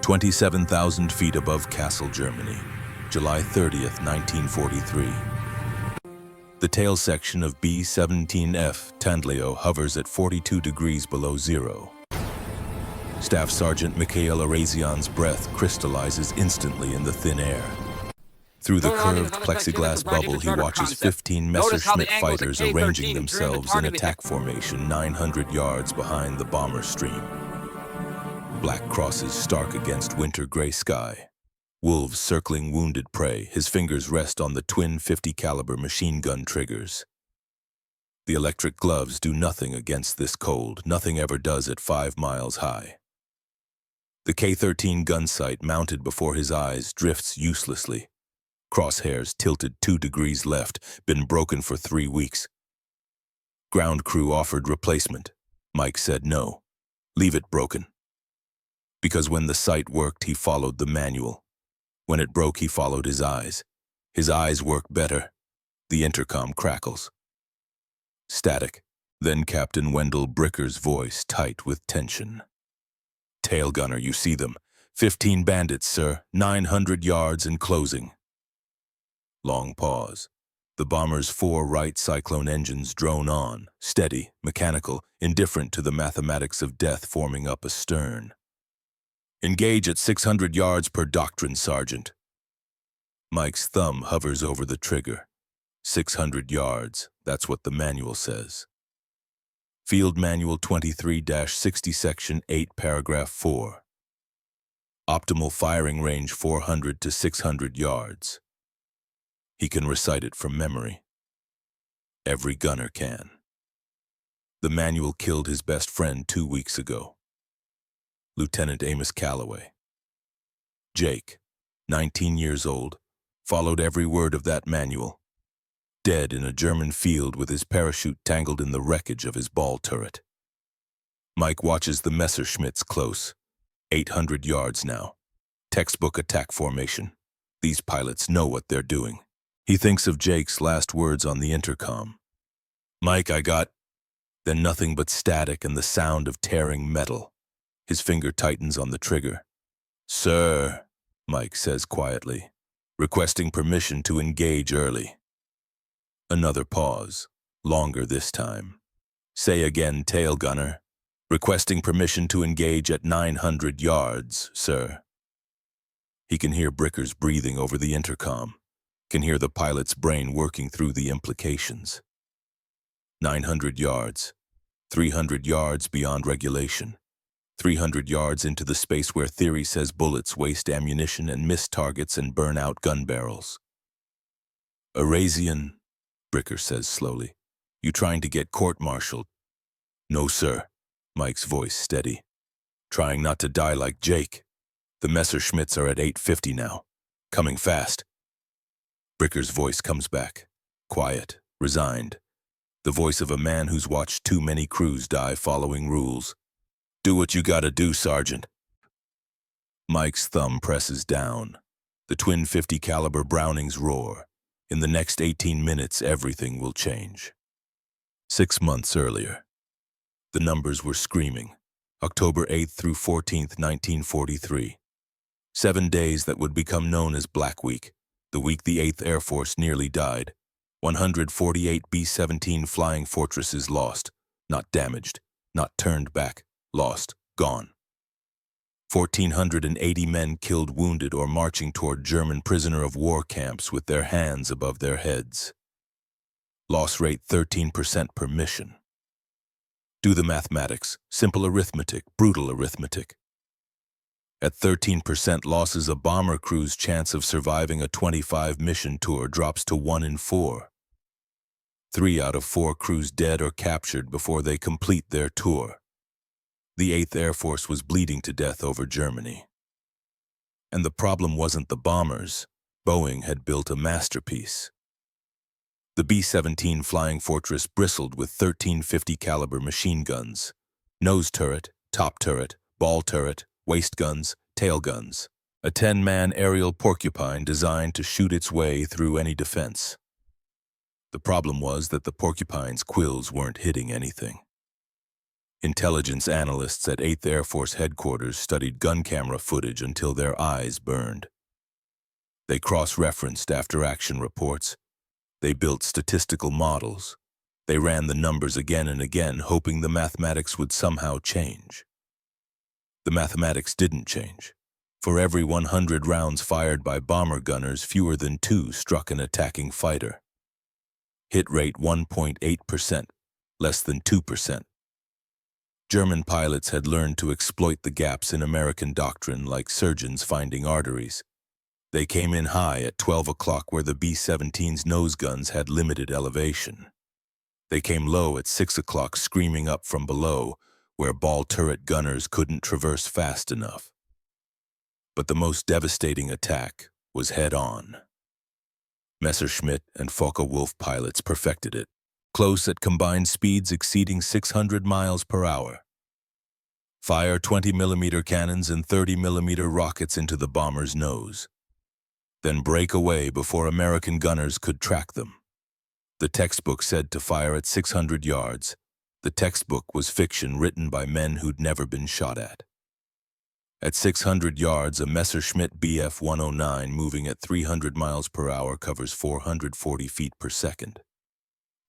27,000 feet above Kassel, Germany, July 30th, 1943. The tail section of B-17F Tandleo hovers at 42 degrees below zero. Staff Sergeant Mikhail Arazian's breath crystallizes instantly in the thin air. Through the curved plexiglass bubble, he watches 15 Messerschmitt fighters arranging themselves in attack formation 900 yards behind the bomber stream. Black crosses stark against winter gray sky. Wolves circling wounded prey, his fingers rest on the twin 50 caliber machine gun triggers. The electric gloves do nothing against this cold, nothing ever does at 5 miles high. The K-13 gun sight mounted before his eyes drifts uselessly. Crosshairs tilted 2 degrees left, been broken for 3 weeks. Ground crew offered replacement. Mike said no. Leave it broken. Because when the sight worked, he followed the manual. When it broke, he followed his eyes. His eyes work better. The intercom crackles. Static. Then Captain Wendell Bricker's voice tight with tension. Tail gunner, you see them. 15 bandits, sir. 900 yards and closing. Long pause. The bomber's 4 right Cyclone engines drone on, steady, mechanical, indifferent to the mathematics of death forming up astern. Engage at 600 yards per doctrine, Sergeant. Mike's thumb hovers over the trigger. 600 yards, that's what the manual says. Field Manual 23-60, Section 8, Paragraph 4. Optimal firing range 400 to 600 yards. He can recite it from memory. Every gunner can. The manual killed his best friend 2 weeks ago. Lieutenant Amos Calloway. Jake, 19 years old, followed every word of that manual. Dead in a German field with his parachute tangled in the wreckage of his ball turret. Mike watches the Messerschmitts close. 800 yards now. Textbook attack formation. These pilots know what they're doing. He thinks of Jake's last words on the intercom. Mike, I got... Then nothing but static and the sound of tearing metal. His finger tightens on the trigger. Sir, Mike says quietly, requesting permission to engage early. Another pause, longer this time. Say again, tail gunner. Requesting permission to engage at 900 yards, sir. He can hear Bricker's breathing over the intercom. Can hear the pilot's brain working through the implications. 900 yards. 300 yards beyond regulation. 300 yards into the space where theory says bullets waste ammunition and miss targets and burn out gun barrels. Arazian, Bricker says slowly, you trying to get court-martialed? No, sir. Mike's voice steady. Trying not to die like Jake. The Messerschmitts are at 850 now. Coming fast. Bricker's voice comes back. Quiet, resigned. The voice of a man who's watched too many crews die following rules. Do what you gotta do, Sergeant. Mike's thumb presses down. The twin 50 caliber Brownings roar. In the next 18 minutes, everything will change. 6 months earlier. The numbers were screaming. October 8th through 14th, 1943. 7 days that would become known as Black Week, the week the 8th Air Force nearly died. 148 B-17 flying fortresses lost, not damaged, not turned back, lost, gone. 1,480 men killed, wounded, or marching toward German prisoner of war camps with their hands above their heads. Loss rate 13% per mission. Do the mathematics, simple arithmetic, brutal arithmetic. At 13% losses, a bomber crew's chance of surviving a 25-mission tour drops to 1 in 4. 3 out of 4 crews dead or captured before they complete their tour. The 8th Air Force was bleeding to death over Germany. And the problem wasn't the bombers. Boeing had built a masterpiece. The B-17 Flying Fortress bristled with 1350 caliber machine guns. Nose turret, top turret, ball turret, waist guns, tail guns. A 10-man aerial porcupine designed to shoot its way through any defense. The problem was that the porcupine's quills weren't hitting anything. Intelligence analysts at 8th Air Force Headquarters studied gun camera footage until their eyes burned. They cross-referenced after-action reports. They built statistical models. They ran the numbers again and again, hoping the mathematics would somehow change. The mathematics didn't change. For every 100 rounds fired by bomber gunners, fewer than 2 struck an attacking fighter. Hit rate 1.8%, less than 2%. German pilots had learned to exploit the gaps in American doctrine like surgeons finding arteries. They came in high at 12 o'clock where the B-17's nose guns had limited elevation. They came low at 6 o'clock, screaming up from below where ball turret gunners couldn't traverse fast enough. But the most devastating attack was head-on. Messerschmitt and Focke-Wulf pilots perfected it, close at combined speeds exceeding 600 miles per hour. Fire 20mm cannons and 30mm rockets into the bomber's nose. Then break away before American gunners could track them. The textbook said to fire at 600 yards. The textbook was fiction written by men who'd never been shot at. At 600 yards, a Messerschmitt Bf-109 moving at 300 miles per hour covers 440 feet per second.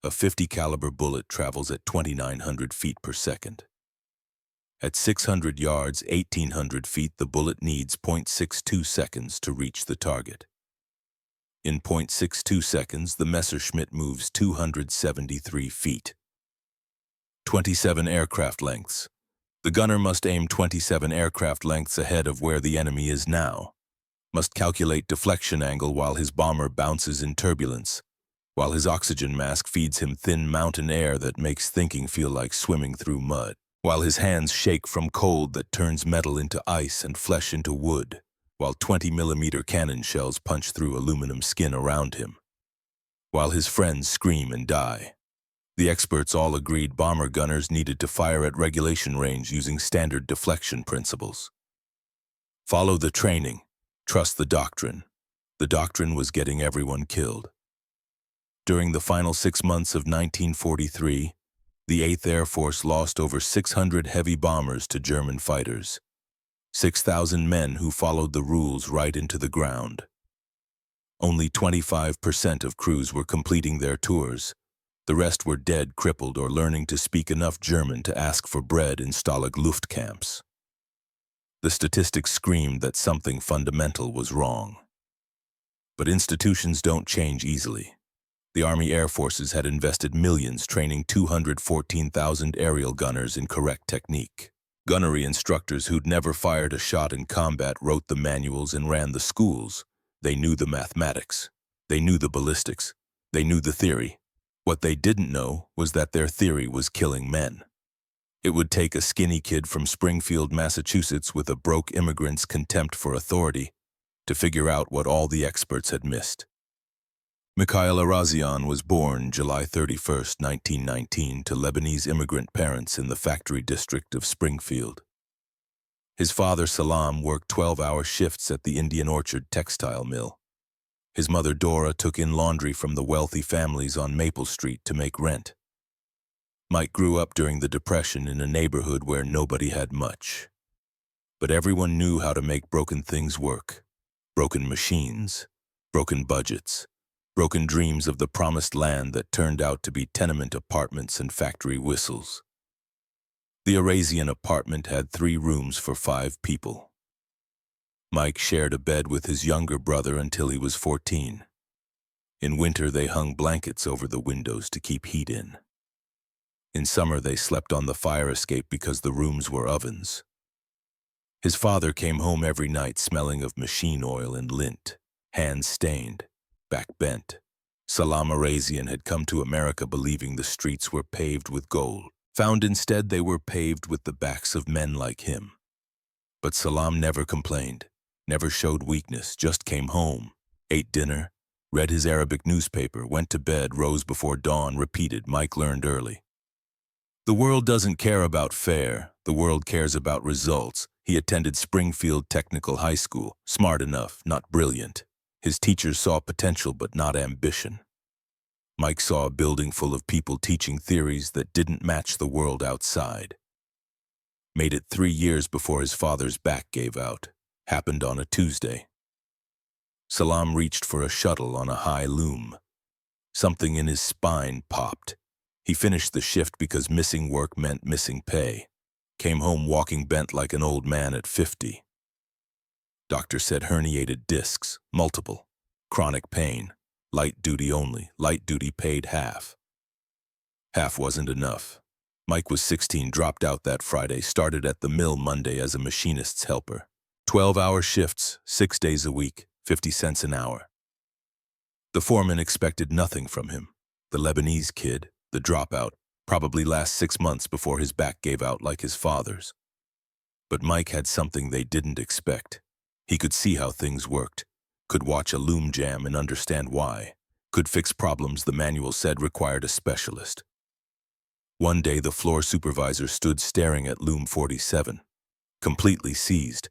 A .50 caliber bullet travels at 2,900 feet per second. At 600 yards, 1,800 feet, the bullet needs 0.62 seconds to reach the target. In 0.62 seconds, the Messerschmitt moves 273 feet. 27 aircraft lengths. The gunner must aim 27 aircraft lengths ahead of where the enemy is now, must calculate deflection angle while his bomber bounces in turbulence, while his oxygen mask feeds him thin mountain air that makes thinking feel like swimming through mud, while his hands shake from cold that turns metal into ice and flesh into wood, while 20mm cannon shells punch through aluminum skin around him, while his friends scream and die. The experts all agreed bomber gunners needed to fire at regulation range using standard deflection principles. Follow the training, trust the doctrine. The doctrine was getting everyone killed. During the final 6 months of 1943, the 8th Air Force lost over 600 heavy bombers to German fighters. 6,000 men who followed the rules right into the ground. Only 25% of crews were completing their tours. The rest were dead, crippled, or learning to speak enough German to ask for bread in Stalag Luft camps. The statistics screamed that something fundamental was wrong. But institutions don't change easily. The Army Air Forces had invested millions training 214,000 aerial gunners in correct technique. Gunnery instructors who'd never fired a shot in combat wrote the manuals and ran the schools. They knew the mathematics. They knew the ballistics. They knew the theory. What they didn't know was that their theory was killing men. It would take a skinny kid from Springfield, Massachusetts with a broke immigrant's contempt for authority to figure out what all the experts had missed. Mikhail Arazian was born July 31, 1919, to Lebanese immigrant parents in the factory district of Springfield. His father, Salam, worked 12-hour shifts at the Indian Orchard textile mill. His mother, Dora, took in laundry from the wealthy families on Maple Street to make rent. Mike grew up during the Depression in a neighborhood where nobody had much. But everyone knew how to make broken things work. Broken machines, broken budgets, broken dreams of the promised land that turned out to be tenement apartments and factory whistles. The Arazian apartment had 3 rooms for 5 people. Mike shared a bed with his younger brother until he was 14. In winter, they hung blankets over the windows to keep heat in. In summer, they slept on the fire escape because the rooms were ovens. His father came home every night smelling of machine oil and lint, hands stained, back bent. Salam Arazian had come to America believing the streets were paved with gold. Found instead they were paved with the backs of men like him. But Salam never complained. Never showed weakness, just came home, ate dinner, read his Arabic newspaper, went to bed, rose before dawn, repeated. Mike learned early. The world doesn't care about fair, the world cares about results. He attended Springfield Technical High School, smart enough, not brilliant. His teachers saw potential but not ambition. Mike saw a building full of people teaching theories that didn't match the world outside. Made it 3 years before his father's back gave out. Happened on a Tuesday. Salam reached for a shuttle on a high loom. Something in his spine popped. He finished the shift because missing work meant missing pay. Came home walking bent like an old man at 50. Doctor said herniated discs, multiple, chronic pain, light duty only, light duty paid half. Half wasn't enough. Mike was 16, dropped out that Friday, started at the mill Monday as a machinist's helper. 12-hour shifts, 6 days a week, 50 cents an hour. The foreman expected nothing from him. The Lebanese kid, the dropout, probably last 6 months before his back gave out like his father's. But Mike had something they didn't expect. He could see how things worked, could watch a loom jam and understand why, could fix problems the manual said required a specialist. One day the floor supervisor stood staring at loom 47, completely seized.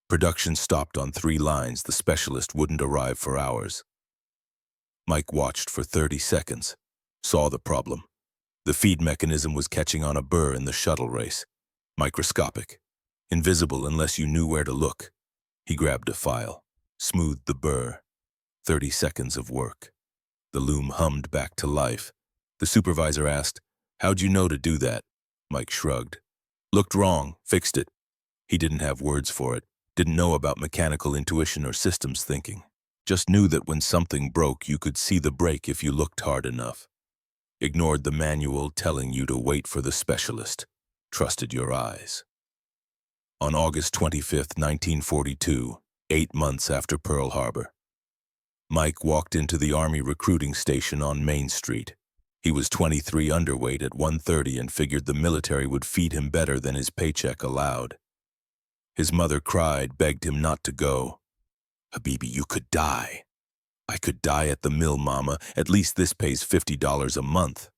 Production stopped on 3 lines, the specialist wouldn't arrive for hours. Mike watched for 30 seconds, saw the problem. The feed mechanism was catching on a burr in the shuttle race. Microscopic, invisible unless you knew where to look. He grabbed a file, smoothed the burr. 30 seconds of work. The loom hummed back to life. The supervisor asked, "How'd you know to do that?" Mike shrugged. "Looked wrong, fixed it." He didn't have words for it, didn't know about mechanical intuition or systems thinking. Just knew that when something broke, you could see the break if you looked hard enough. Ignored the manual telling you to wait for the specialist. Trusted your eyes. On August 25, 1942, 8 months after Pearl Harbor, Mike walked into the Army recruiting station on Main Street. He was 23, underweight at 130, and figured the military would feed him better than his paycheck allowed. His mother cried, begged him not to go. "Habibi, you could die." "I could die at the mill, Mama. At least this pays $50 a month."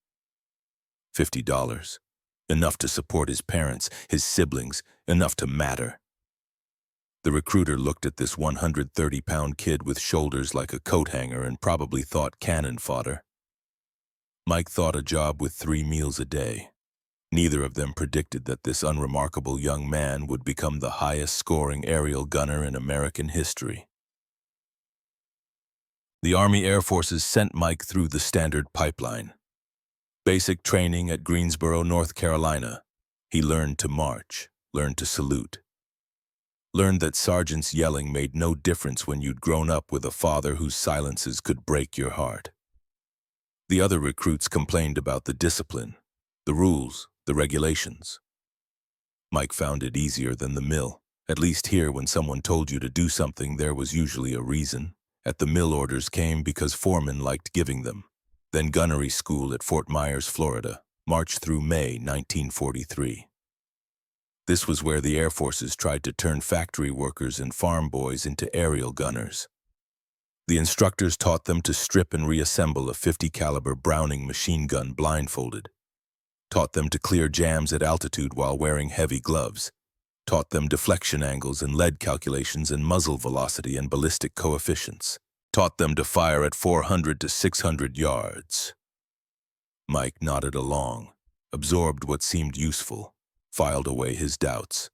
$50. Enough to support his parents, his siblings, enough to matter. The recruiter looked at this 130-pound kid with shoulders like a coat hanger and probably thought cannon fodder. Mike thought a job with 3 meals a day. Neither of them predicted that this unremarkable young man would become the highest-scoring aerial gunner in American history. The Army Air Forces sent Mike through the standard pipeline. Basic training at Greensboro, North Carolina. He learned to march, learned to salute. Learned that sergeants yelling made no difference when you'd grown up with a father whose silences could break your heart. The other recruits complained about the discipline, the rules, the regulations. Mike found it easier than the mill. At least here, when someone told you to do something, there was usually a reason. At the mill, orders came because foremen liked giving them. Then gunnery school at Fort Myers, Florida, March through May 1943. This was where the Air Forces tried to turn factory workers and farm boys into aerial gunners. The instructors taught them to strip and reassemble a .50 caliber Browning machine gun blindfolded. Taught them to clear jams at altitude while wearing heavy gloves. Taught them deflection angles and lead calculations and muzzle velocity and ballistic coefficients. Taught them to fire at 400 to 600 yards. Mike nodded along, absorbed what seemed useful, filed away his doubts.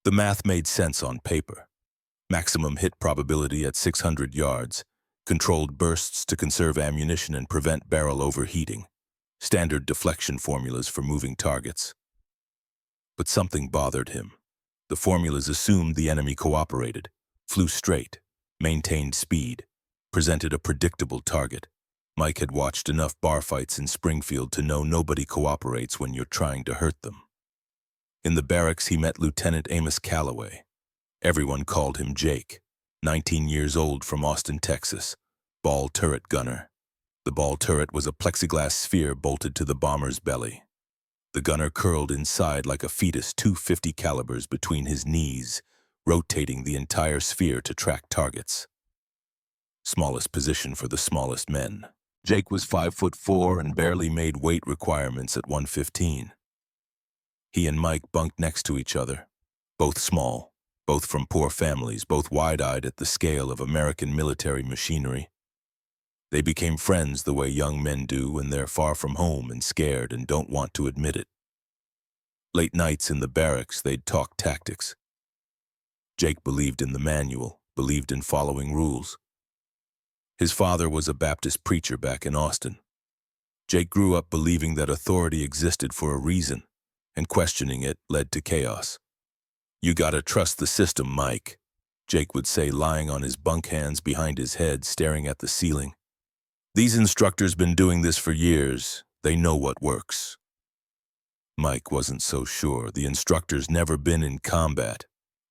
The math made sense on paper. Maximum hit probability at 600 yards, controlled bursts to conserve ammunition and prevent barrel overheating, standard deflection formulas for moving targets. But something bothered him. The formulas assumed the enemy cooperated, flew straight, maintained speed, presented a predictable target. Mike had watched enough bar fights in Springfield to know nobody cooperates when you're trying to hurt them. In the barracks, he met Lieutenant Amos Calloway. Everyone called him Jake, 19 years old, from Austin, Texas, ball turret gunner. The ball turret was a plexiglass sphere bolted to the bomber's belly. The gunner curled inside like a fetus, 250 calibers between his knees, rotating the entire sphere to track targets. Smallest position for the smallest men. Jake was 5'4" and barely made weight requirements at 115. He and Mike bunked next to each other, both small, both from poor families, both wide-eyed at the scale of American military machinery. They became friends the way young men do when they're far from home and scared and don't want to admit it. Late nights in the barracks, they'd talk tactics. Jake believed in the manual, believed in following rules. His father was a Baptist preacher back in Austin. Jake grew up believing that authority existed for a reason, and questioning it led to chaos. "You gotta trust the system, Mike," Jake would say, lying on his bunk hands behind his head, staring at the ceiling. "These instructors been doing this for years. They know what works." Mike wasn't so sure. The instructors never been in combat.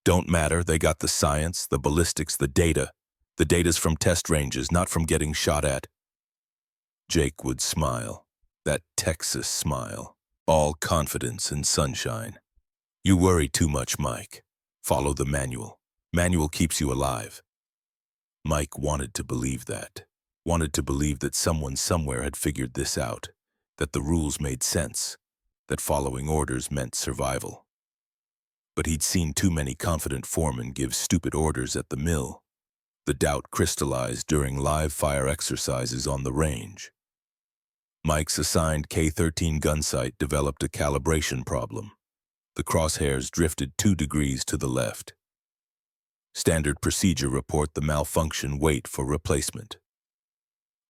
Don't matter, they got the science, the ballistics, the data. The data's from test ranges, not from getting shot at. Jake would smile. That Texas smile. All confidence and sunshine. "You worry too much, Mike. Follow the manual. Manual keeps you alive." Mike wanted to believe that. Wanted to believe that someone somewhere had figured this out. That the rules made sense. That following orders meant survival. But he'd seen too many confident foremen give stupid orders at the mill. The doubt crystallized during live fire exercises on the range. Mike's assigned K-13 gun sight developed a calibration problem. The crosshairs drifted 2 degrees to the left. Standard procedure report the malfunction, wait for replacement.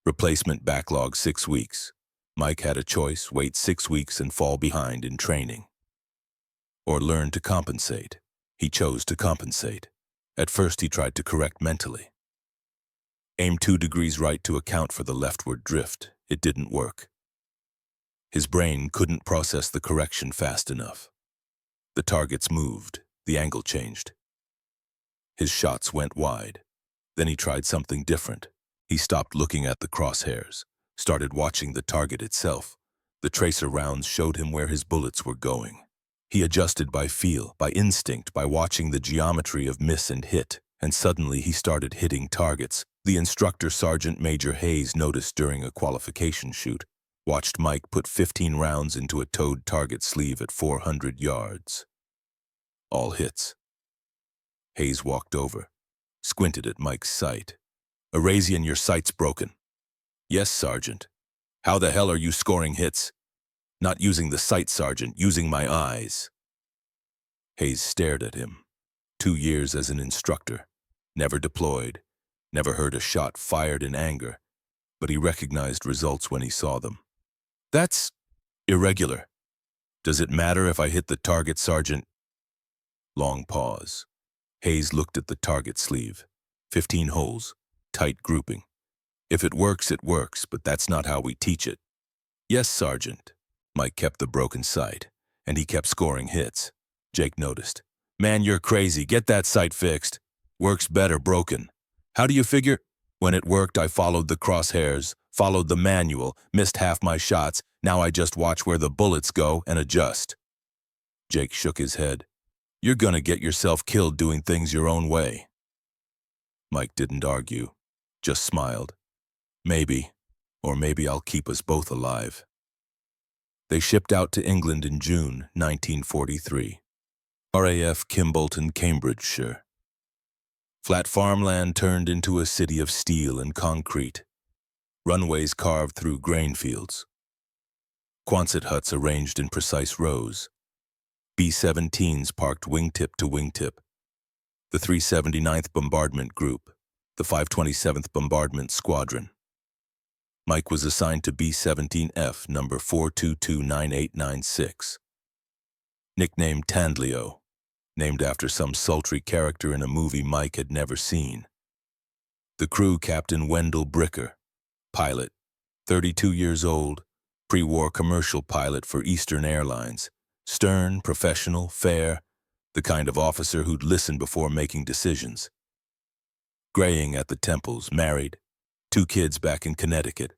Replacement backlog 6 weeks. Mike had a choice, wait 6 weeks and fall behind in training. Or learn to compensate. He chose to compensate. At first he tried to correct mentally. Aim 2 degrees right to account for the leftward drift. It didn't work. His brain couldn't process the correction fast enough. The targets moved. The angle changed. His shots went wide. Then he tried something different. He stopped looking at the crosshairs, started watching the target itself. The tracer rounds showed him where his bullets were going. He adjusted by feel, by instinct, by watching the geometry of miss and hit, and suddenly he started hitting targets. The instructor, Sergeant Major Hayes, noticed during a qualification shoot, watched Mike put 15 rounds into a towed target sleeve at 400 yards. All hits. Hayes walked over, squinted at Mike's sight. "Arazian, your sight's broken." "Yes, Sergeant." "How the hell are you scoring hits?" "Not using the sight, Sergeant, using my eyes." Hayes stared at him. 2 years as an instructor, never deployed, never heard a shot fired in anger, but he recognized results when he saw them. "That's irregular." "Does it matter if I hit the target, Sergeant?" Long pause. Hayes looked at the target sleeve. 15 holes, tight grouping. "If it works, but that's not how we teach it." "Yes, Sergeant." Mike kept the broken sight, and he kept scoring hits. Jake noticed. "Man, you're crazy. Get that sight fixed." "Works better broken." "How do you figure?" "When it worked, I followed the crosshairs, followed the manual, missed half my shots. Now I just watch where the bullets go and adjust." Jake shook his head. "You're gonna get yourself killed doing things your own way." Mike didn't argue, just smiled. "Maybe, or maybe I'll keep us both alive." They shipped out to England in June 1943. RAF Kimbolton, Cambridgeshire. Flat farmland turned into a city of steel and concrete. Runways carved through grain fields. Quonset huts arranged in precise rows. B-17s parked wingtip to wingtip. The 379th Bombardment Group, the 527th Bombardment Squadron. Mike was assigned to B-17F, number 4229896. Nicknamed Tandleo, named after some sultry character in a movie Mike had never seen. The crew, Captain Wendell Bricker, pilot, 32 years old, pre-war commercial pilot for Eastern Airlines. Stern, professional, fair, the kind of officer who'd listen before making decisions. Graying at the temples, married, 2 kids back in Connecticut.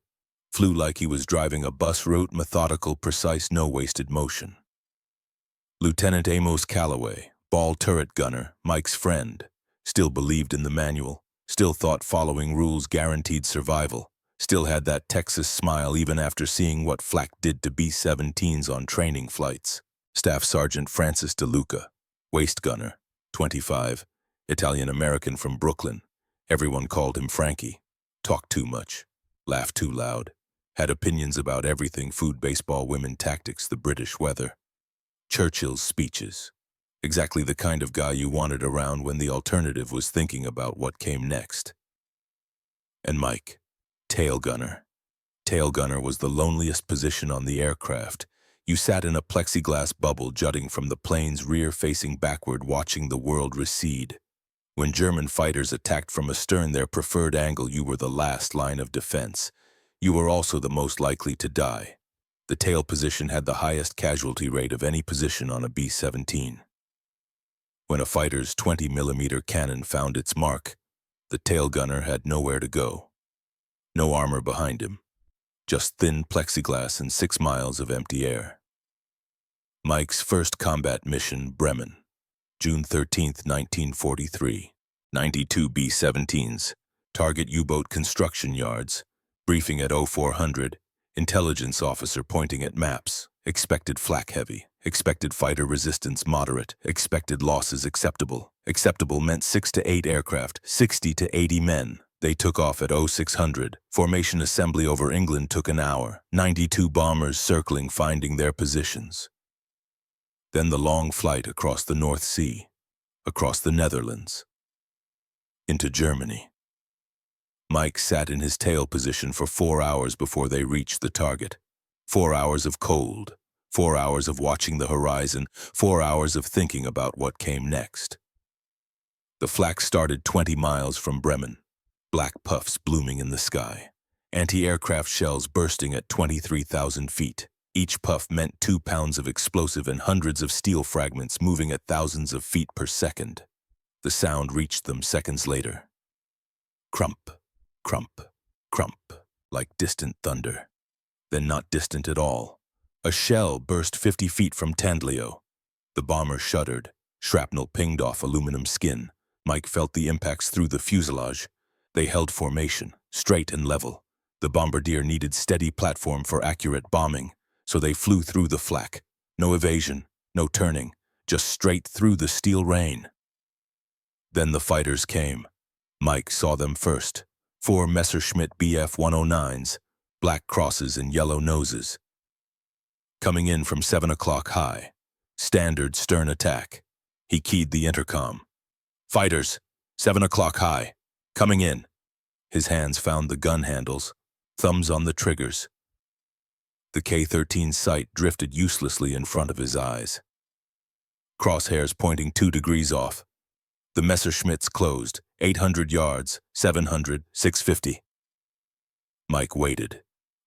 Flew like he was driving a bus route, methodical, precise, no wasted motion. Lieutenant Amos Calloway, ball turret gunner, Mike's friend, still believed in the manual, still thought following rules guaranteed survival, still had that Texas smile even after seeing what flak did to B-17s on training flights. Staff Sergeant Francis DeLuca, waist gunner, 25, Italian-American from Brooklyn. Everyone called him Frankie. Talked too much, laughed too loud, had opinions about everything: food, baseball, women, tactics, the British weather. Churchill's speeches. Exactly the kind of guy you wanted around when the alternative was thinking about what came next. And Mike, tail gunner. Tail gunner was the loneliest position on the aircraft. You sat in a plexiglass bubble jutting from the plane's rear facing backward, watching the world recede. When German fighters attacked from astern, their preferred angle, you were the last line of defense. You were also the most likely to die. The tail position had the highest casualty rate of any position on a B-17. When a fighter's 20mm cannon found its mark, the tail gunner had nowhere to go. No armor behind him. Just thin plexiglass and 6 miles of empty air. Mike's first combat mission, Bremen, June 13, 1943. 92 B-17s. Target U-boat construction yards. Briefing at 0400. Intelligence officer pointing at maps. Expected flak heavy. Expected fighter resistance moderate. Expected losses acceptable. Acceptable meant 6 to 8 aircraft, 60 to 80 men. They took off at 0600. Formation assembly over England took an hour. 92 bombers circling, finding their positions. Then the long flight across the North Sea, across the Netherlands, into Germany. Mike sat in his tail position for 4 hours before they reached the target. 4 hours of cold, 4 hours of watching the horizon, 4 hours of thinking about what came next. The flak started 20 miles from Bremen. Black puffs blooming in the sky. Anti-aircraft shells bursting at 23,000 feet. Each puff meant 2 pounds of explosive and hundreds of steel fragments moving at thousands of feet per second. The sound reached them seconds later. Crump, crump, crump, like distant thunder. Then not distant at all. A shell burst 50 feet from Tandlio. The bomber shuddered. Shrapnel pinged off aluminum skin. Mike felt the impacts through the fuselage. They held formation, straight and level. The bombardier needed steady platform for accurate bombing, so they flew through the flak. No evasion, no turning, just straight through the steel rain. Then the fighters came. Mike saw them first. 4 Messerschmitt Bf-109s, black crosses and yellow noses. Coming in from 7 o'clock high. Standard stern attack. He keyed the intercom. Fighters, 7 o'clock high. Coming in. His hands found the gun handles, thumbs on the triggers. The K-13 sight drifted uselessly in front of his eyes. Crosshairs pointing 2 degrees off. The Messerschmitts closed, 800 yards, 700, 650. Mike waited.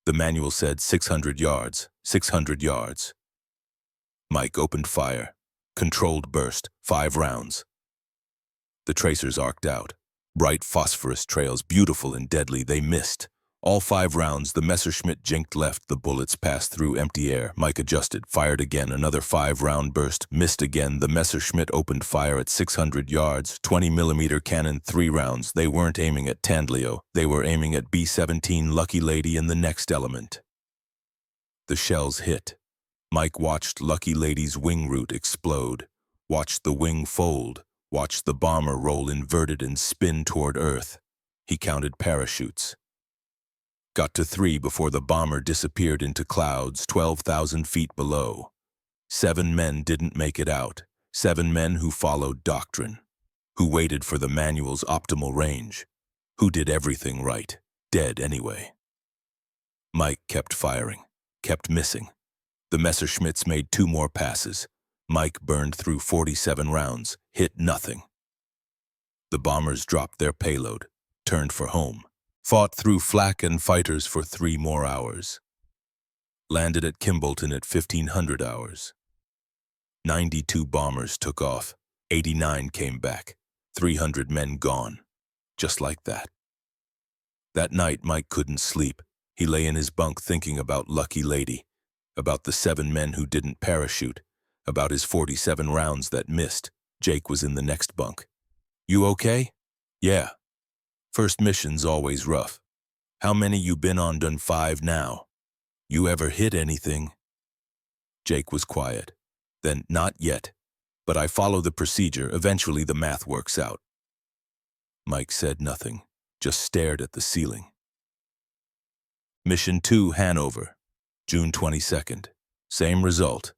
The manual said 600 yards, 600 yards. Mike opened fire. Controlled burst, 5 rounds. The tracers arced out. Bright phosphorus trails, beautiful and deadly, they missed. All 5 rounds, the Messerschmitt jinked left. The bullets passed through empty air. Mike adjusted, fired again. Another 5-round burst, missed again. The Messerschmitt opened fire at 600 yards, 20mm cannon, 3 rounds. They weren't aiming at Tandlio. They were aiming at B-17 Lucky Lady in the next element. The shells hit. Mike watched Lucky Lady's wing root explode, watched the wing fold, watched the bomber roll inverted and spin toward Earth. He counted parachutes. Got to 3 before the bomber disappeared into clouds 12,000 feet below. 7 men didn't make it out. 7 men who followed doctrine, who waited for the manual's optimal range, who did everything right, dead anyway. Mike kept firing, kept missing. The Messerschmitts made 2 more passes. Mike burned through 47 rounds, hit nothing. The bombers dropped their payload, turned for home, fought through flak and fighters for 3 more hours. Landed at Kimbolton at 1500 hours. 92 bombers took off, 89 came back, 300 men gone, just like that. That night, Mike couldn't sleep. He lay in his bunk thinking about Lucky Lady, about the 7 men who didn't parachute, about his 47 rounds that missed. Jake was in the next bunk. You okay? Yeah. First mission's always rough. How many you been on? Done 5 now. You ever hit anything? Jake was quiet. Then, not yet. But I follow the procedure. Eventually the math works out. Mike said nothing, just stared at the ceiling. Mission 2, Hanover, June 22nd. Same result.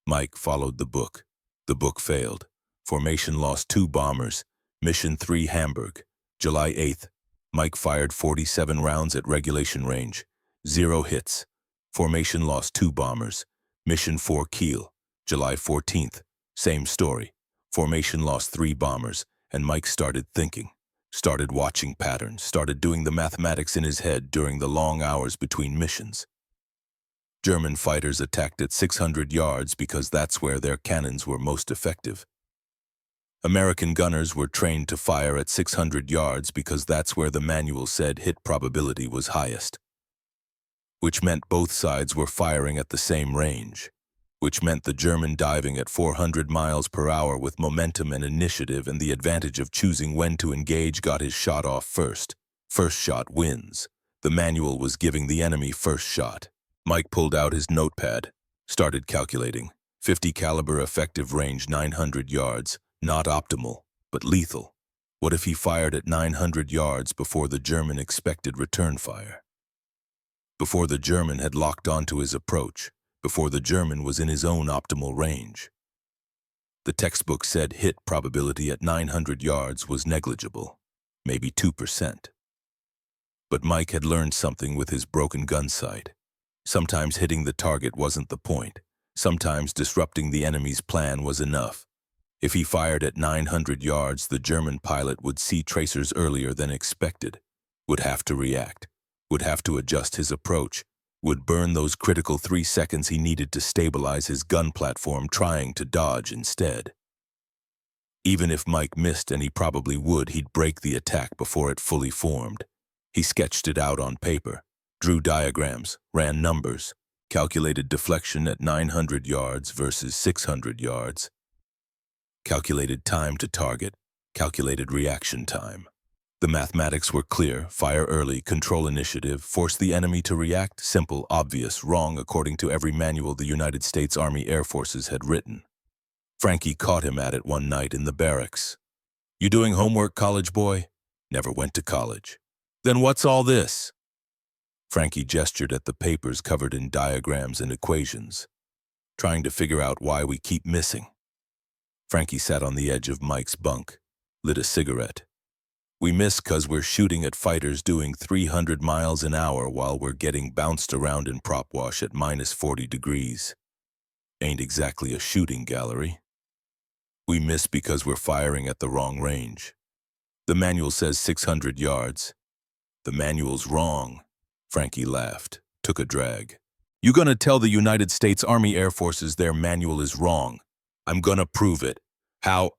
Mike followed the book. The book failed. Formation lost 2 bombers. Mission 3 Hamburg. July 8th. Mike fired 47 rounds at regulation range. 0 hits. Formation lost 2 bombers. Mission 4 Kiel. July 14th. Same story. Formation lost 3 bombers, and Mike started thinking. Started watching patterns, started doing the mathematics in his head during the long hours between missions. German fighters attacked at 600 yards because that's where their cannons were most effective. American gunners were trained to fire at 600 yards because that's where the manual said hit probability was highest. Which meant both sides were firing at the same range. Which meant the German diving at 400 miles per hour with momentum and initiative and the advantage of choosing when to engage got his shot off first. First shot wins. The manual was giving the enemy first shot. Mike pulled out his notepad, started calculating. 50 caliber effective range 900 yards, not optimal, but lethal. What if he fired at 900 yards before the German expected return fire? Before the German had locked onto his approach, before the German was in his own optimal range. The textbook said hit probability at 900 yards was negligible, maybe 2%. But Mike had learned something with his broken gun sight. Sometimes hitting the target wasn't the point. Sometimes disrupting the enemy's plan was enough. If he fired at 900 yards, the German pilot would see tracers earlier than expected, would have to react, would have to adjust his approach, would burn those critical 3 seconds he needed to stabilize his gun platform trying to dodge instead. Even if Mike missed, and he probably would, he'd break the attack before it fully formed. He sketched it out on paper, drew diagrams, ran numbers, calculated deflection at 900 yards versus 600 yards, calculated time to target, calculated reaction time. The mathematics were clear: fire early, control initiative, force the enemy to react, simple, obvious, wrong according to every manual the United States Army Air Forces had written. Frankie caught him at it one night in the barracks. "You doing homework, college boy?" "Never went to college." "Then what's all this?" Frankie gestured at the papers covered in diagrams and equations, trying to figure out why we keep missing. Frankie sat on the edge of Mike's bunk, lit a cigarette. "We miss 'cause we're shooting at fighters doing 300 miles an hour while we're getting bounced around in prop wash at minus 40 degrees. Ain't exactly a shooting gallery. We miss because we're firing at the wrong range. The manual says 600 yards. The manual's wrong." Frankie laughed, took a drag. "You gonna tell the United States Army Air Forces their manual is wrong? I'm gonna prove it. How?"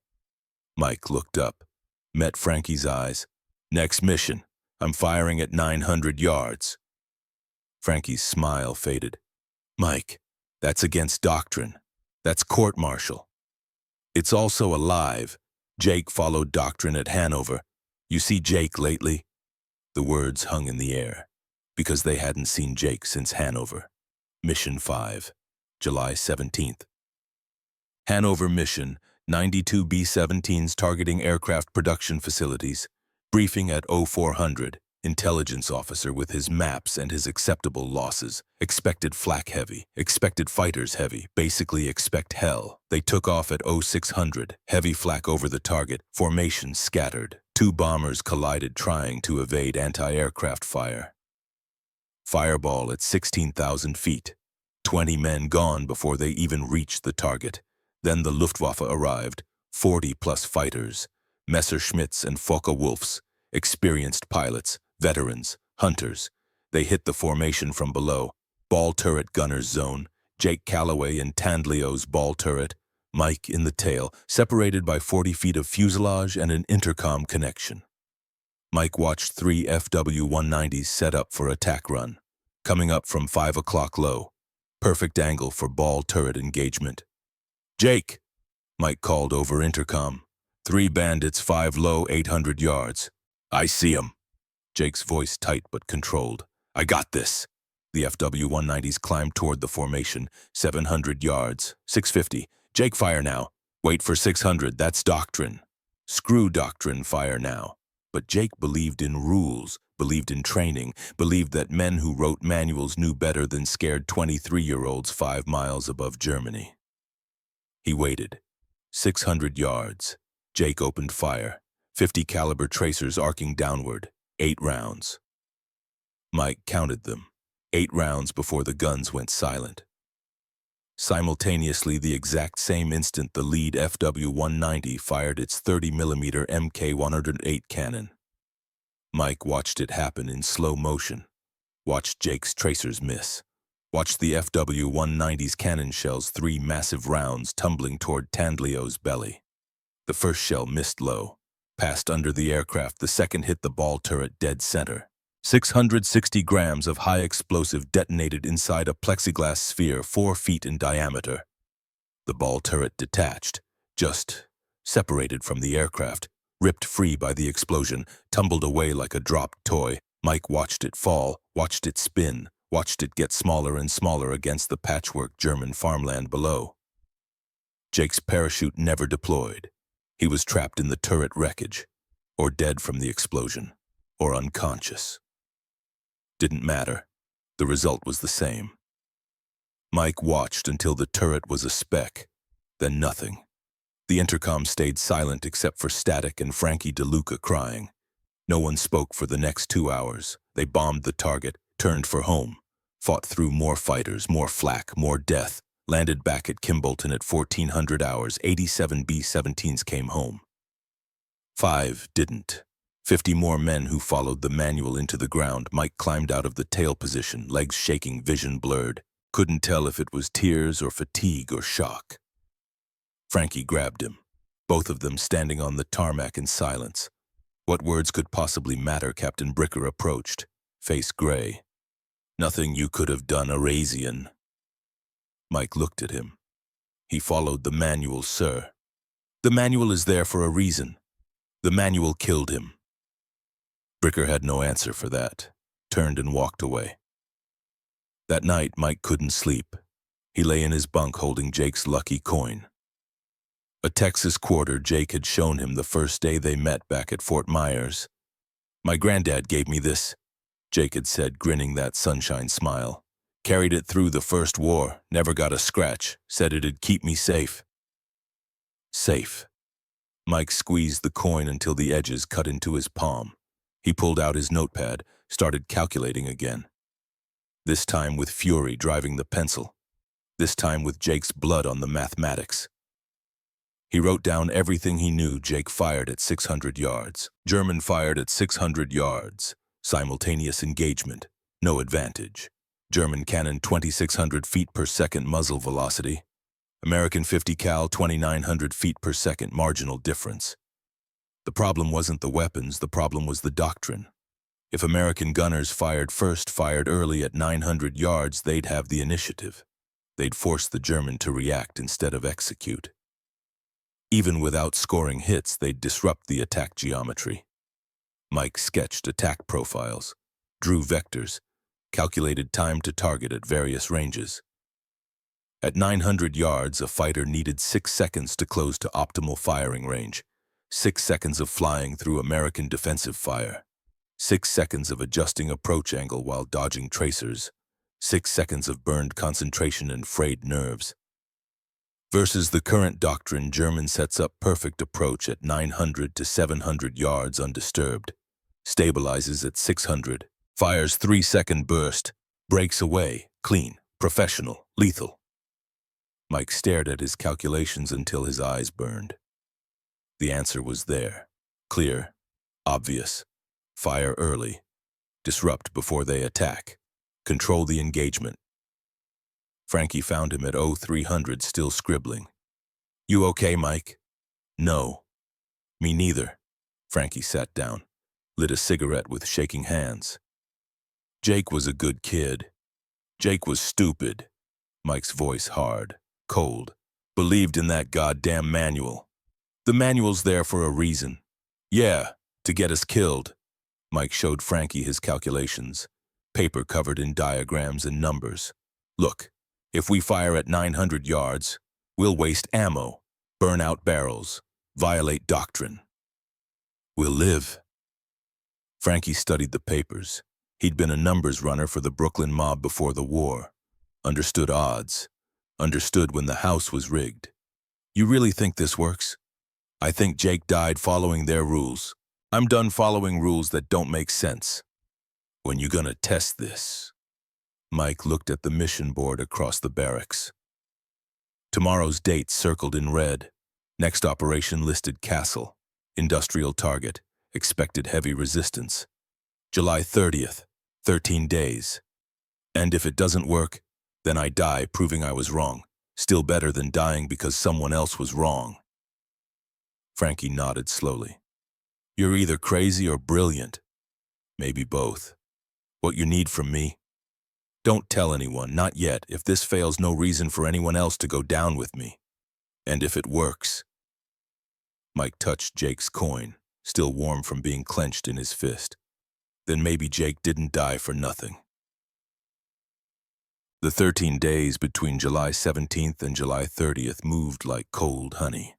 Mike looked up, met Frankie's eyes. "Next mission, I'm firing at 900 yards. Frankie's smile faded. "Mike, that's against doctrine. That's court-martial. It's also alive. Jake followed doctrine at Hanover. You see Jake lately?" The words hung in the air, because they hadn't seen Jake since Hanover. Mission 5, July 17th. Hanover mission, 92 B-17s targeting aircraft production facilities. Briefing at 0400. Intelligence officer with his maps and his acceptable losses. Expected flak heavy, expected fighters heavy, basically expect hell. They took off at 0600. Heavy flak over the target, formation scattered. 2 bombers collided trying to evade anti-aircraft fire. Fireball at 16,000 feet. 20 men gone before they even reached the target. Then the Luftwaffe arrived, 40-plus fighters, Messerschmitts and Focke-Wulfs, experienced pilots, veterans, hunters. They hit the formation from below. Ball turret gunner's zone, Jake Calloway in Tandleo's ball turret, Mike in the tail, separated by 40 feet of fuselage and an intercom connection. Mike watched 3 FW-190s set up for attack run, coming up from 5 o'clock low. Perfect angle for ball turret engagement. "Jake," Mike called over intercom. 3 bandits, 5 low, 800 yards. "I see 'em." Jake's voice tight but controlled. "I got this." The FW-190s climbed toward the formation, 700 yards, 650. "Jake, fire now." "Wait for 600, that's doctrine." "Screw doctrine, fire now." But Jake believed in rules, believed in training, believed that men who wrote manuals knew better than scared 23-year-olds 5 miles above Germany. He waited. 600 yards. Jake opened fire. 50 caliber tracers arcing downward. 8 rounds. Mike counted them. 8 rounds before the guns went silent. Simultaneously, the exact same instant, the lead FW-190 fired its 30mm Mk-108 cannon. Mike watched it happen in slow motion. Watched Jake's tracers miss. Watched the FW-190's cannon shells, 3 massive rounds tumbling toward Tandleo's belly. The first shell missed low, passed under the aircraft. The second hit the ball turret dead center. 660 grams of high explosive detonated inside a plexiglass sphere 4 feet in diameter. The ball turret detached, just separated from the aircraft, ripped free by the explosion, tumbled away like a dropped toy. Mike watched it fall, watched it spin, watched it get smaller and smaller against the patchwork German farmland below. Jake's parachute never deployed. He was trapped in the turret wreckage, or dead from the explosion, or unconscious. Didn't matter. The result was the same. Mike watched until the turret was a speck, then nothing. The intercom stayed silent except for static and Frankie DeLuca crying. No one spoke for the next 2 hours. They bombed the target, turned for home, fought through more fighters, more flak, more death, landed back at Kimbolton at 1400 hours. 87 B-17s came home. 5 didn't. 50 more men who followed the manual into the ground. Mike climbed out of the tail position, legs shaking, vision blurred. Couldn't tell if it was tears or fatigue or shock. Frankie grabbed him, both of them standing on the tarmac in silence. What words could possibly matter? Captain Bricker approached, face gray. Nothing you could have done, Eurasian. Mike looked at him. He followed the manual, sir. The manual is there for a reason. The manual killed him. Bricker had no answer for that, turned and walked away. That night, Mike couldn't sleep. He lay in his bunk holding Jake's lucky coin. A Texas quarter Jake had shown him the first day they met back at Fort Myers. My granddad gave me this, Jake had said, grinning that sunshine smile. Carried it through the first war, never got a scratch, said it'd keep me safe. Safe. Mike squeezed the coin until the edges cut into his palm. He pulled out his notepad, started calculating again. This time with fury driving the pencil. This time with Jake's blood on the mathematics. He wrote down everything he knew. Jake fired at 600 yards. German fired at 600 yards. Simultaneous engagement. No advantage. German cannon 2,600 feet per second muzzle velocity. American 50 cal 2,900 feet per second marginal difference. The problem wasn't the weapons, the problem was the doctrine. If American gunners fired first, fired early at 900 yards, they'd have the initiative. They'd force the German to react instead of execute. Even without scoring hits, they'd disrupt the attack geometry. Mike sketched attack profiles, drew vectors, calculated time to target at various ranges. At 900 yards, a fighter needed 6 seconds to close to optimal firing range, 6 seconds of flying through American defensive fire, 6 seconds of adjusting approach angle while dodging tracers, 6 seconds of burned concentration and frayed nerves. Versus the current doctrine, German sets up perfect approach at 900 to 700 yards undisturbed, stabilizes at 600, fires 3-second burst, breaks away, clean, professional, lethal. Mike stared at his calculations until his eyes burned. The answer was there, clear, obvious. Fire early, disrupt before they attack, control the engagement. Frankie found him at 0300 still scribbling. You okay, Mike? No. Me neither. Frankie sat down, lit a cigarette with shaking hands. Jake was a good kid. Jake was stupid. Mike's voice hard, cold. Believed in that goddamn manual. The manual's there for a reason. Yeah, to get us killed. Mike showed Frankie his calculations, paper covered in diagrams and numbers. Look, if we fire at 900 yards, we'll waste ammo, burn out barrels, violate doctrine. We'll live. Frankie studied the papers. He'd been a numbers runner for the Brooklyn mob before the war. Understood odds. Understood when the house was rigged. You really think this works? I think Jake died following their rules. I'm done following rules that don't make sense. When you gonna test this? Mike looked at the mission board across the barracks. Tomorrow's date circled in red. Next operation listed Castle. Industrial target. Expected heavy resistance. July 30th. 13 days. And if it doesn't work, then I die proving I was wrong. Still better than dying because someone else was wrong. Frankie nodded slowly. You're either crazy or brilliant. Maybe both. What you need from me? Don't tell anyone, not yet. If this fails, no reason for anyone else to go down with me. And if it works. Mike touched Jake's coin, still warm from being clenched in his fist. Then maybe Jake didn't die for nothing. The 13 days between July 17th and July 30th moved like cold honey.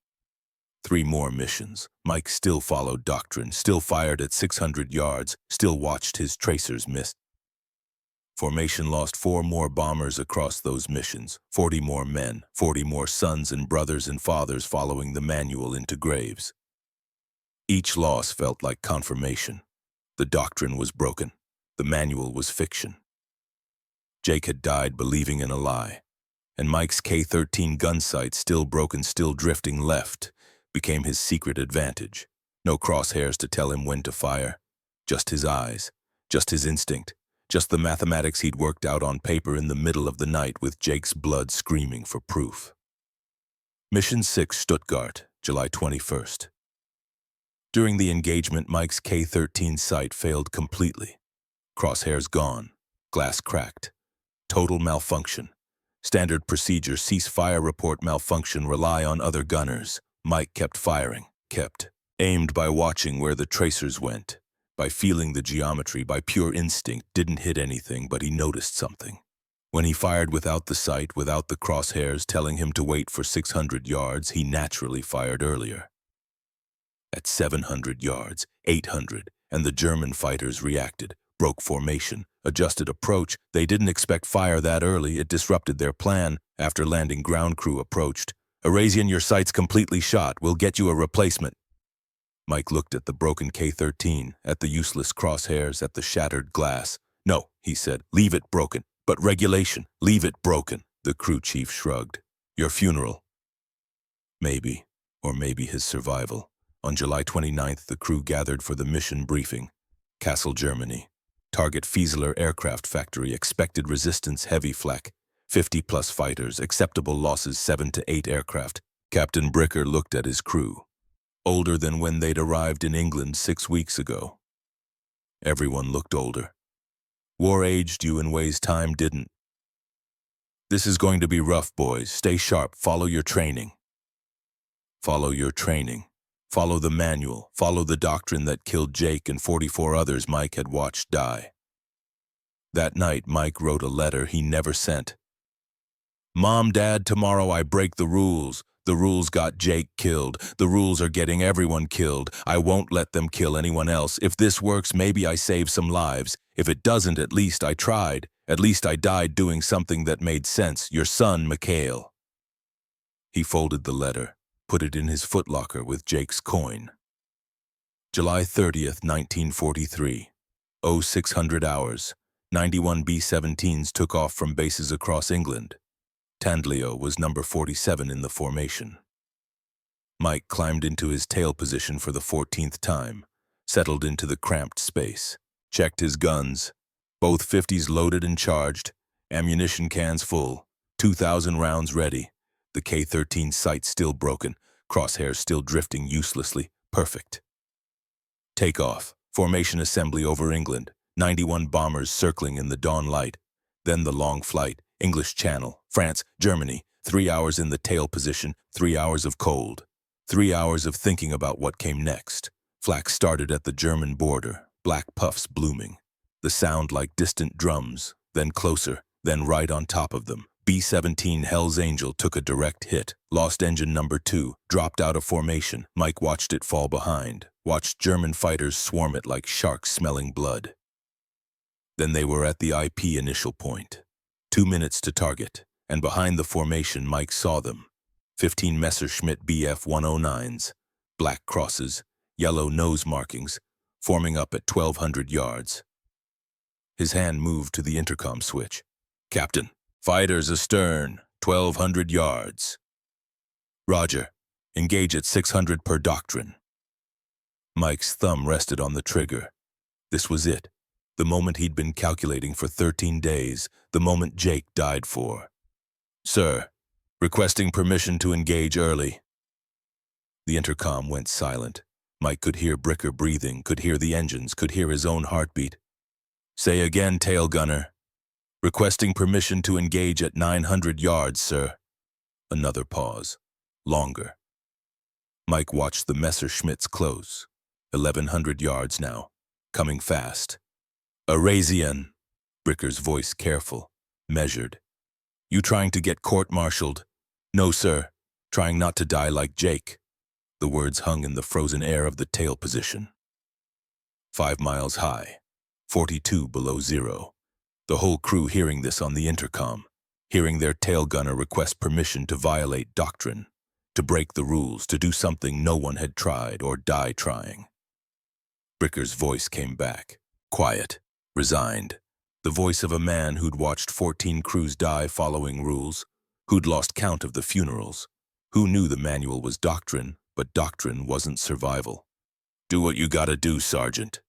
3 more missions. Mike still followed doctrine, still fired at 600 yards, still watched his tracers miss. Formation lost 4 more bombers across those missions, 40 more men, 40 more sons and brothers and fathers following the manual into graves. Each loss felt like confirmation. The doctrine was broken. The manual was fiction. Jake had died believing in a lie, and Mike's K-13 gun sight, still broken, still drifting left, became his secret advantage. No crosshairs to tell him when to fire. Just his eyes, just his instinct, just the mathematics he'd worked out on paper in the middle of the night with Jake's blood screaming for proof. Mission 6, Stuttgart, July 21st. During the engagement, Mike's K-13 sight failed completely. Crosshairs gone, glass cracked. Total malfunction. Standard procedure, cease fire, report malfunction, rely on other gunners. Mike kept firing, aimed by watching where the tracers went, by feeling the geometry, by pure instinct, didn't hit anything, but he noticed something. When he fired without the sight, without the crosshairs telling him to wait for 600 yards, he naturally fired earlier. At 700 yards, 800, and the German fighters reacted, broke formation, adjusted approach. They didn't expect fire that early. It disrupted their plan. After landing, ground crew approached. Eurasian, your sight's completely shot. We'll get you a replacement. Mike looked at the broken K-13, at the useless crosshairs, at the shattered glass. No, he said, leave it broken. But regulation, leave it broken. The crew chief shrugged. Your funeral. Maybe, or maybe his survival. On July 29th, the crew gathered for the mission briefing. Kassel, Germany. Target Fieseler Aircraft Factory, expected resistance heavy flak, 50+ fighters, acceptable losses 7 to 8 aircraft. Captain Bricker looked at his crew. Older than when they'd arrived in England 6 weeks ago. Everyone looked older. War aged you in ways time didn't. This is going to be rough, boys. Stay sharp, follow your training. Follow your training. Follow the manual, follow the doctrine that killed Jake and 44 others Mike had watched die. That night, Mike wrote a letter he never sent. Mom, Dad, tomorrow I break the rules. The rules got Jake killed. The rules are getting everyone killed. I won't let them kill anyone else. If this works, maybe I save some lives. If it doesn't, at least I tried. At least I died doing something that made sense. Your son, Mikhail. He folded the letter. Put it in his footlocker with Jake's coin. July 30th, 1943. 0600 hours. 91 B-17s took off from bases across England. Tandleo was number 47 in the formation. Mike climbed into his tail position for the 14th time, settled into the cramped space, checked his guns. Both 50s loaded and charged, ammunition cans full, 2,000 rounds ready. The K-13 sight still broken, crosshairs still drifting uselessly. Perfect. Takeoff, formation assembly over England, 91 bombers circling in the dawn light. Then the long flight, English Channel, France, Germany, 3 hours in the tail position, 3 hours of cold. 3 hours of thinking about what came next. Flak started at the German border, black puffs blooming. The sound like distant drums, then closer, then right on top of them. B-17 Hell's Angel took a direct hit, lost engine number 2, dropped out of formation. Mike watched it fall behind, watched German fighters swarm it like sharks smelling blood. Then they were at the IP initial point. 2 minutes to target, and behind the formation Mike saw them. 15 Messerschmitt BF-109s, black crosses, yellow nose markings, forming up at 1,200 yards. His hand moved to the intercom switch. "Captain, fighters astern, 1,200 yards." "Roger. Engage at 600 per doctrine." Mike's thumb rested on the trigger. This was it. The moment he'd been calculating for 13 days, the moment Jake died for. "Sir, requesting permission to engage early." The intercom went silent. Mike could hear Bricker breathing, could hear the engines, could hear his own heartbeat. "Say again, tail gunner." "Requesting permission to engage at 900 yards, sir." Another pause. Longer. Mike watched the Messerschmitts close. 1,100 yards now. Coming fast. "Arasian." Bricker's voice careful, measured. "You trying to get court-martialed?" "No, sir. Trying not to die like Jake." The words hung in the frozen air of the tail position. 5 miles high, 42 below zero. The whole crew hearing this on the intercom, hearing their tail gunner request permission to violate doctrine, to break the rules, to do something no one had tried or die trying. Bricker's voice came back, quiet, resigned. The voice of a man who'd watched 14 crews die following rules, who'd lost count of the funerals, who knew the manual was doctrine, but doctrine wasn't survival. "Do what you gotta do, Sergeant."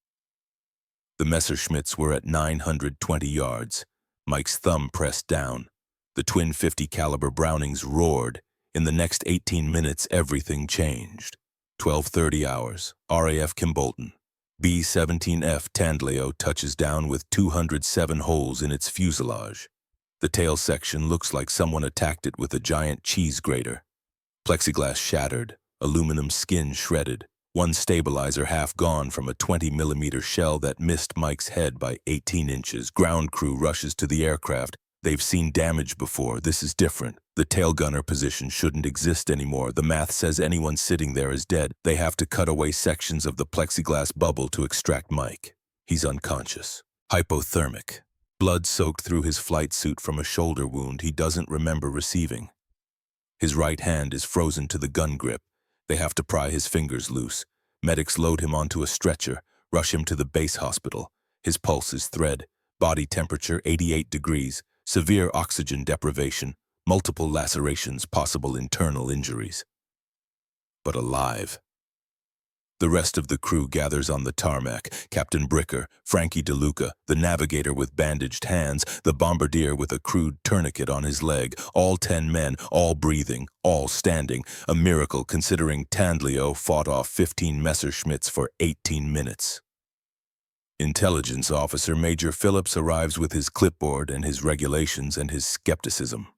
The Messerschmitts were at 920 yards. Mike's thumb pressed down. The twin 50 caliber Brownings roared. In the next 18 minutes, everything changed. 12:30 hours, RAF Kimbolton. B-17F Tandleo touches down with 207 holes in its fuselage. The tail section looks like someone attacked it with a giant cheese grater. Plexiglass shattered, aluminum skin shredded, one stabilizer half gone from a 20mm shell that missed Mike's head by 18 inches. Ground crew rushes to the aircraft. They've seen damage before. This is different. The tail gunner position shouldn't exist anymore. The math says anyone sitting there is dead. They have to cut away sections of the plexiglass bubble to extract Mike. He's unconscious. Hypothermic. Blood soaked through his flight suit from a shoulder wound he doesn't remember receiving. His right hand is frozen to the gun grip. They have to pry his fingers loose. Medics load him onto a stretcher, rush him to the base hospital. His pulse is thread. Body temperature 88 degrees. Severe oxygen deprivation. Multiple lacerations, possible internal injuries. But alive. The rest of the crew gathers on the tarmac. Captain Bricker, Frankie DeLuca, the navigator with bandaged hands, the bombardier with a crude tourniquet on his leg, all 10 men, all breathing, all standing. A miracle considering Tandleo fought off 15 Messerschmitts for 18 minutes. Intelligence Officer Major Phillips arrives with his clipboard and his regulations and his skepticism.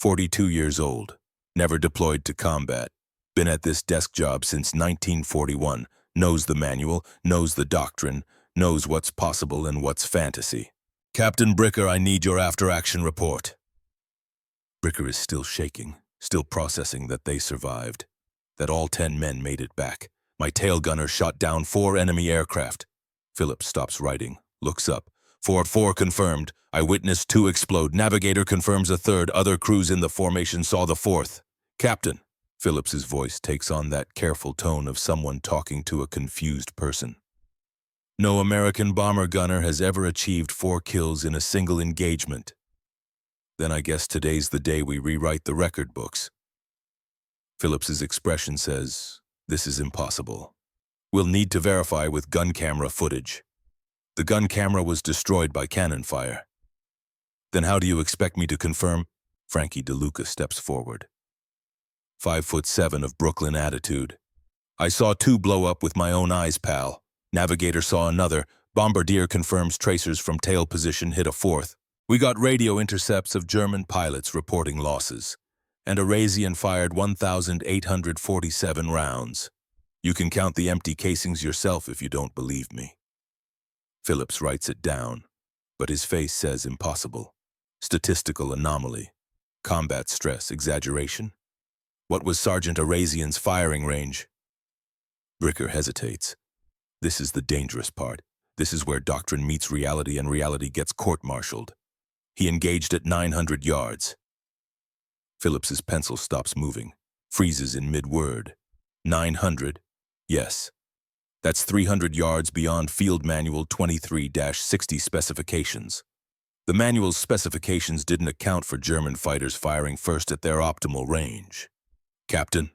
42 years old, never deployed to combat. Been at this desk job since 1941, knows the manual, knows the doctrine, knows what's possible and what's fantasy. "Captain Bricker, I need your after-action report." Bricker is still shaking, still processing that they survived, that all 10 men made it back. "My tail gunner shot down 4 enemy aircraft." Phillips stops writing, looks up. 4-4 confirmed. I witnessed 2 explode. Navigator confirms a 3rd. Other crews in the formation saw the 4th. "Captain." Phillips's voice takes on that careful tone of someone talking to a confused person. "No American bomber gunner has ever achieved 4 kills in a single engagement." "Then I guess today's the day we rewrite the record books." Phillips's expression says, "This is impossible. We'll need to verify with gun camera footage." "The gun camera was destroyed by cannon fire." "Then how do you expect me to confirm?" Frankie DeLuca steps forward. 5'7" of Brooklyn attitude. "I saw 2 blow up with my own eyes, pal. Navigator saw another. Bombardier confirms tracers from tail position hit a 4th. We got radio intercepts of German pilots reporting losses. And Arasian fired 1,847 rounds. You can count the empty casings yourself if you don't believe me." Phillips writes it down, but his face says impossible. Statistical anomaly. Combat stress, exaggeration. What was Sergeant Arasian's firing range? Bricker hesitates. This is the dangerous part. This is where doctrine meets reality and reality gets court-martialed. He engaged at 900 yards. Phillips's pencil stops moving, freezes in mid-word. 900? Yes. That's 300 yards beyond Field Manual 23-60 specifications. The manual's specifications didn't account for German fighters firing first at their optimal range. Captain?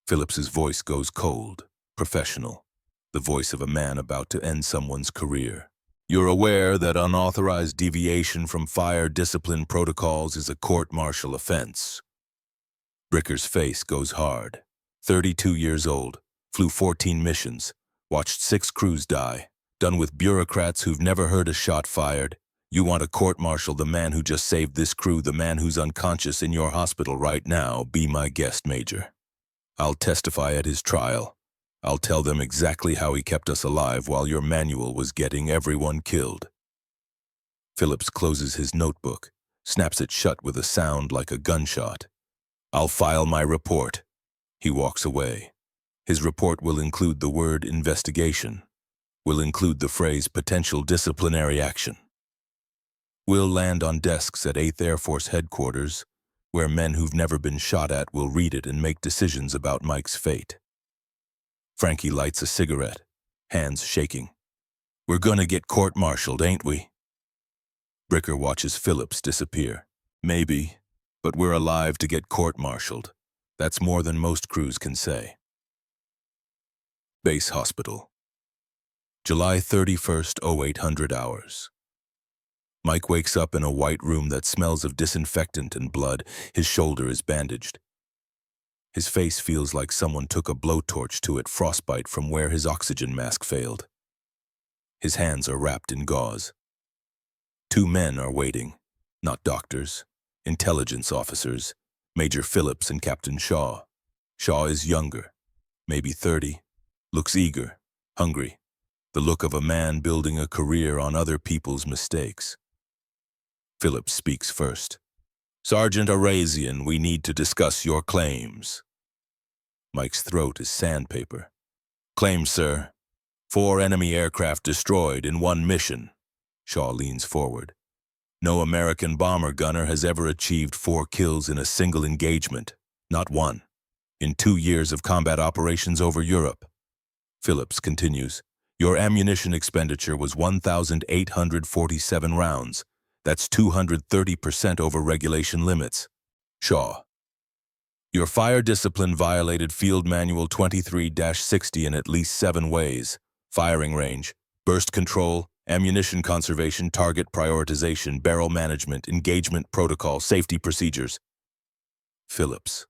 Phillips's voice goes cold, professional, the voice of a man about to end someone's career. You're aware that unauthorized deviation from fire discipline protocols is a court-martial offense. Bricker's face goes hard. 32 years old, flew 14 missions, watched 6 crews die, done with bureaucrats who've never heard a shot fired. You want to court-martial the man who just saved this crew, the man who's unconscious in your hospital right now. Be my guest, Major. I'll testify at his trial. I'll tell them exactly how he kept us alive while your manual was getting everyone killed. Phillips closes his notebook, snaps it shut with a sound like a gunshot. I'll file my report. He walks away. His report will include the word investigation, will include the phrase potential disciplinary action. Will land on desks at 8th Air Force Headquarters, where men who've never been shot at will read it and make decisions about Mike's fate. Frankie lights a cigarette, hands shaking. We're gonna get court-martialed, ain't we? Bricker watches Phillips disappear. Maybe, but we're alive to get court-martialed. That's more than most crews can say. Base Hospital. July 31st, 0800 hours. Mike wakes up in a white room that smells of disinfectant and blood. His shoulder is bandaged. His face feels like someone took a blowtorch to it, frostbite from where his oxygen mask failed. His hands are wrapped in gauze. 2 men are waiting, not doctors, intelligence officers, Major Phillips and Captain Shaw. Shaw is younger, maybe 30, looks eager, hungry, the look of a man building a career on other people's mistakes. Phillips speaks first. Sergeant Arazian, we need to discuss your claims. Mike's throat is sandpaper. Claims, sir. 4 enemy aircraft destroyed in 1 mission. Shaw leans forward. No American bomber gunner has ever achieved 4 kills in a single engagement. Not one. In 2 years of combat operations over Europe. Phillips continues. Your ammunition expenditure was 1,847 rounds. That's 230% over regulation limits. Shaw. Your fire discipline violated Field Manual 23-60 in at least 7 ways. Firing range, burst control, ammunition conservation, target prioritization, barrel management, engagement protocol, safety procedures. Phillips.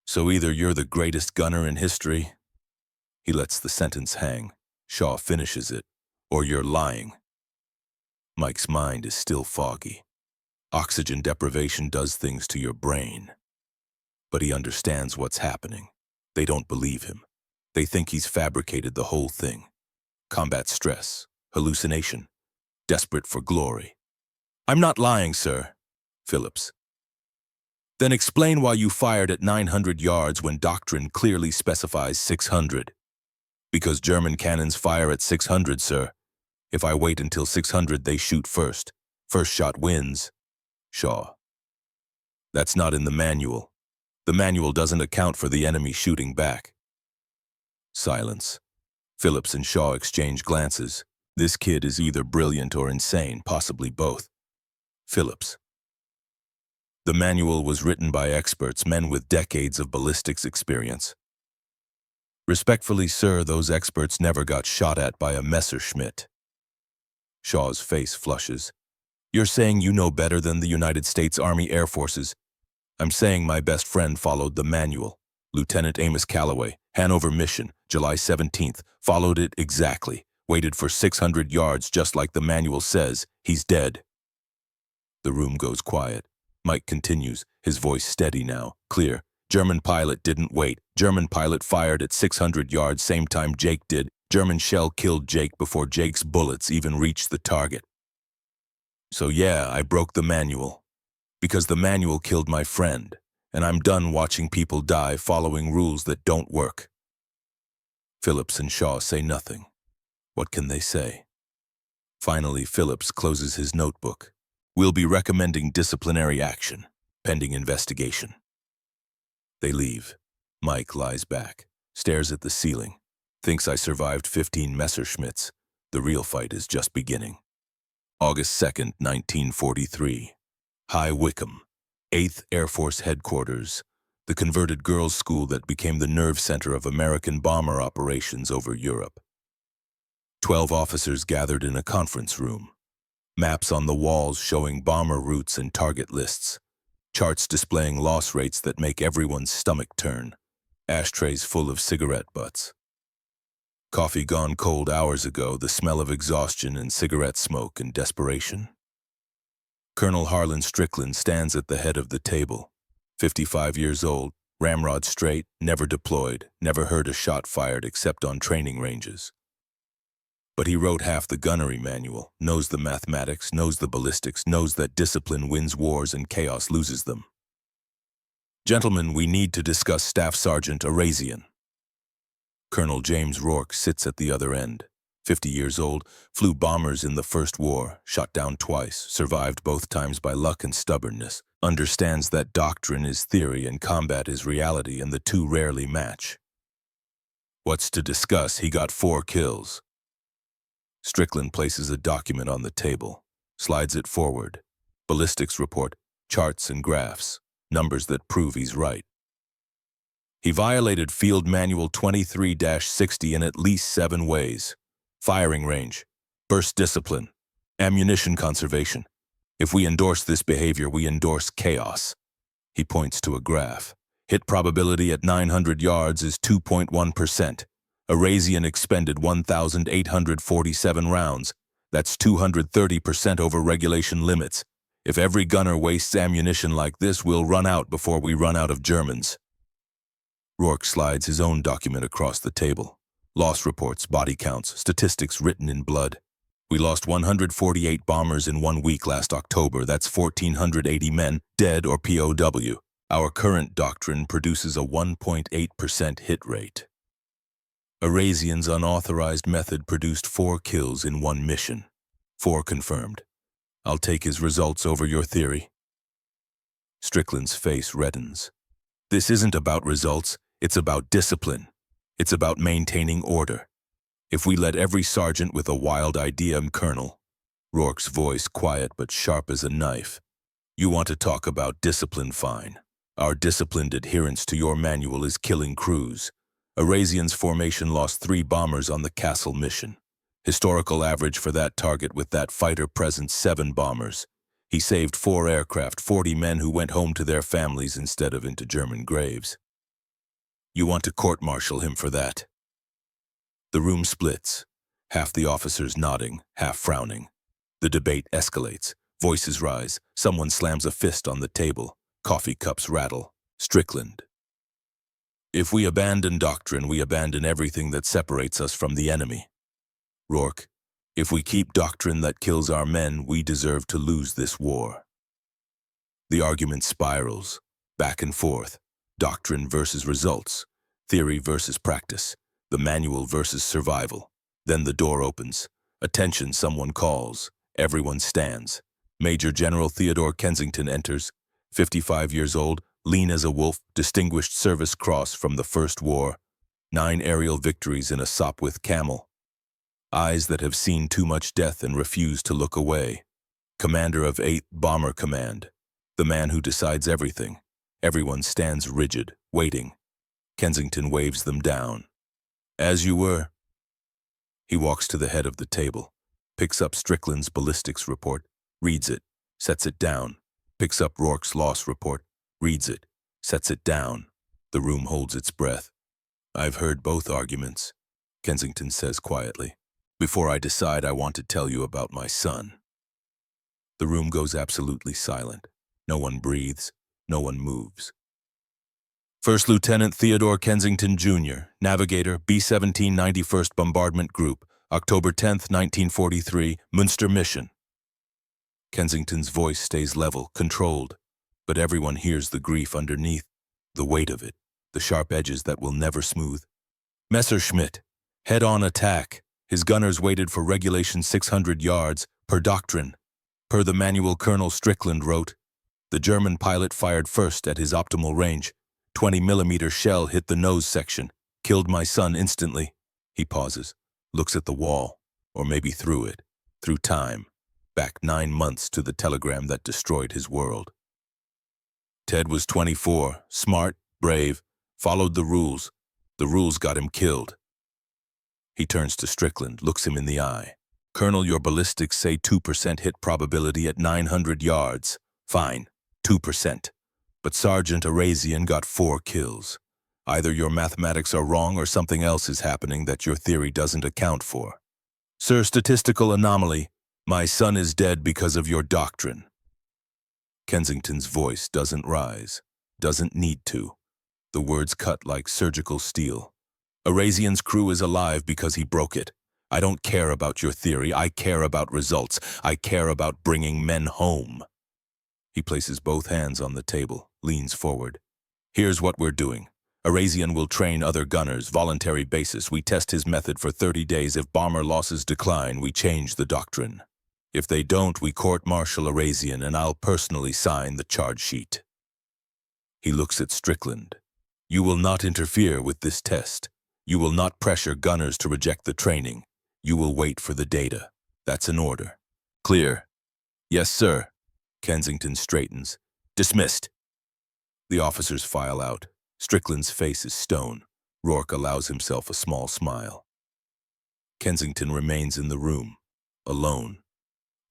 So either you're the greatest gunner in history, he lets the sentence hang. Shaw finishes it, or you're lying. Mike's mind is still foggy. Oxygen deprivation does things to your brain. But he understands what's happening. They don't believe him. They think he's fabricated the whole thing. Combat stress, hallucination, desperate for glory. I'm not lying, sir. Phillips. Then explain why you fired at 900 yards when doctrine clearly specifies 600. Because German cannons fire at 600, sir. If I wait until 600, they shoot first. First shot wins. Shaw. That's not in the manual. The manual doesn't account for the enemy shooting back. Silence. Phillips and Shaw exchange glances. This kid is either brilliant or insane, possibly both. Phillips. The manual was written by experts, men with decades of ballistics experience. Respectfully, sir, those experts never got shot at by a Messerschmitt. Shaw's face flushes. You're saying you know better than the United States Army Air Forces. I'm saying my best friend followed the manual. Lieutenant Amos Calloway, Hanover Mission, July 17th, followed it exactly. Waited for 600 yards just like the manual says. He's dead. The room goes quiet. Mike continues, his voice steady now, clear. German pilot didn't wait. German pilot fired at 600 yards same time Jake did. German shell killed Jake before Jake's bullets even reached the target. So yeah, I broke the manual. Because the manual killed my friend, and I'm done watching people die following rules that don't work. Phillips and Shaw say nothing. What can they say? Finally, Phillips closes his notebook. We'll be recommending disciplinary action. pending investigation. They leave. Mike lies back, stares at the ceiling, thinks I survived 15 Messerschmitts. The real fight is just beginning. August 2nd, 1943. High Wycombe, 8th Air Force Headquarters, the converted girls' school that became the nerve center of American bomber operations over Europe. 12 officers gathered in a conference room. Maps on the walls showing bomber routes and target lists. Charts displaying loss rates that make everyone's stomach turn. Ashtrays full of cigarette butts. Coffee gone cold hours ago, the smell of exhaustion and cigarette smoke and desperation. Colonel Harlan Strickland stands at the head of the table. 55 years old, ramrod straight, never deployed, never heard a shot fired except on training ranges. But he wrote half the gunnery manual, knows the mathematics, knows the ballistics, knows that discipline wins wars and chaos loses them. Gentlemen, we need to discuss Staff Sergeant Arazian. Colonel James Rourke sits at the other end. 50 years old, flew bombers in the First War, shot down twice, survived both times by luck and stubbornness, understands that doctrine is theory and combat is reality, and the two rarely match. What's to discuss? He got 4 kills. Strickland places a document on the table, slides it forward. Ballistics report, charts and graphs, numbers that prove he's right. He violated Field Manual 23-60 in at least 7 ways. Firing range, burst discipline, ammunition conservation. If we endorse this behavior, we endorse chaos. He points to a graph. Hit probability at 900 yards is 2.1%. Arazian expended 1,847 rounds. That's 230% over regulation limits. If every gunner wastes ammunition like this, we'll run out before we run out of Germans. Rourke slides his own document across the table. Loss reports, body counts, statistics written in blood. We lost 148 bombers in 1 week last October. That's 1,480 men, dead or POW. Our current doctrine produces a 1.8% hit rate. Arazian's unauthorized method produced 4 kills in 1 mission. 4 confirmed. I'll take his results over your theory. Strickland's face reddens. This isn't about results, it's about discipline. It's about maintaining order. If we let every sergeant with a wild idea, Colonel, Rourke's voice quiet but sharp as a knife. You want to talk about discipline, fine. Our disciplined adherence to your manual is killing crews. Arazian's formation lost 3 bombers on the Castle mission. Historical average for that target with that fighter present 7 bombers. He saved 4 aircraft, 40 men who went home to their families instead of into German graves. You want to court-martial him for that? The room splits, half the officers nodding, half frowning. The debate escalates, voices rise, someone slams a fist on the table, coffee cups rattle. Strickland. If we abandon doctrine, we abandon everything that separates us from the enemy. Rourke, if we keep doctrine that kills our men, we deserve to lose this war. The argument spirals, back and forth, doctrine versus results, theory versus practice, the manual versus survival. Then the door opens. Attention, someone calls. Everyone stands. Major General Theodore Kensington enters, 55 years old, lean as a wolf, Distinguished Service Cross from the First War, 9 aerial victories in a Sopwith camel. Eyes that have seen too much death and refuse to look away. Commander of 8th Bomber Command, the man who decides everything. Everyone stands rigid, waiting. Kensington waves them down. As you were. He walks to the head of the table, picks up Strickland's ballistics report, reads it, sets it down, picks up Rourke's loss report, reads it, sets it down. The room holds its breath. I've heard both arguments, Kensington says quietly. Before I decide, I want to tell you about my son. The room goes absolutely silent. No one breathes. No one moves. First Lieutenant Theodore Kensington, Jr., Navigator, B-17 91st Bombardment Group, October 10, 1943, Münster Mission. Kensington's voice stays level, controlled, but everyone hears the grief underneath, the weight of it, the sharp edges that will never smooth. Messerschmitt, head-on attack. His gunners waited for regulation 600 yards, per doctrine. Per the manual Colonel Strickland wrote, The German pilot fired first at his optimal range. 20mm shell hit the nose section, killed my son instantly. He pauses, looks at the wall, or maybe through it, through time, back 9 months to the telegram that destroyed his world. Ted was 24, smart, brave, followed the rules. The rules got him killed. He turns to Strickland, looks him in the eye. Colonel, your ballistics say 2% hit probability at 900 yards. Fine, 2%. But Sergeant Arazian got 4 kills. Either your mathematics are wrong or something else is happening that your theory doesn't account for. Sir, statistical anomaly. My son is dead because of your doctrine. Kensington's voice doesn't rise, doesn't need to. The words cut like surgical steel. Arazian's crew is alive because he broke it. I don't care about your theory. I care about results. I care about bringing men home. He places both hands on the table, leans forward. Here's what we're doing. Arazian will train other gunners, voluntary basis. We test his method for 30 days. If bomber losses decline, we change the doctrine. If they don't, we court-martial Arazian, and I'll personally sign the charge sheet. He looks at Strickland. You will not interfere with this test. You will not pressure gunners to reject the training. You will wait for the data. That's an order. Clear? Yes, sir. Kensington straightens. Dismissed. The officers file out. Strickland's face is stone. Rourke allows himself a small smile. Kensington remains in the room, alone.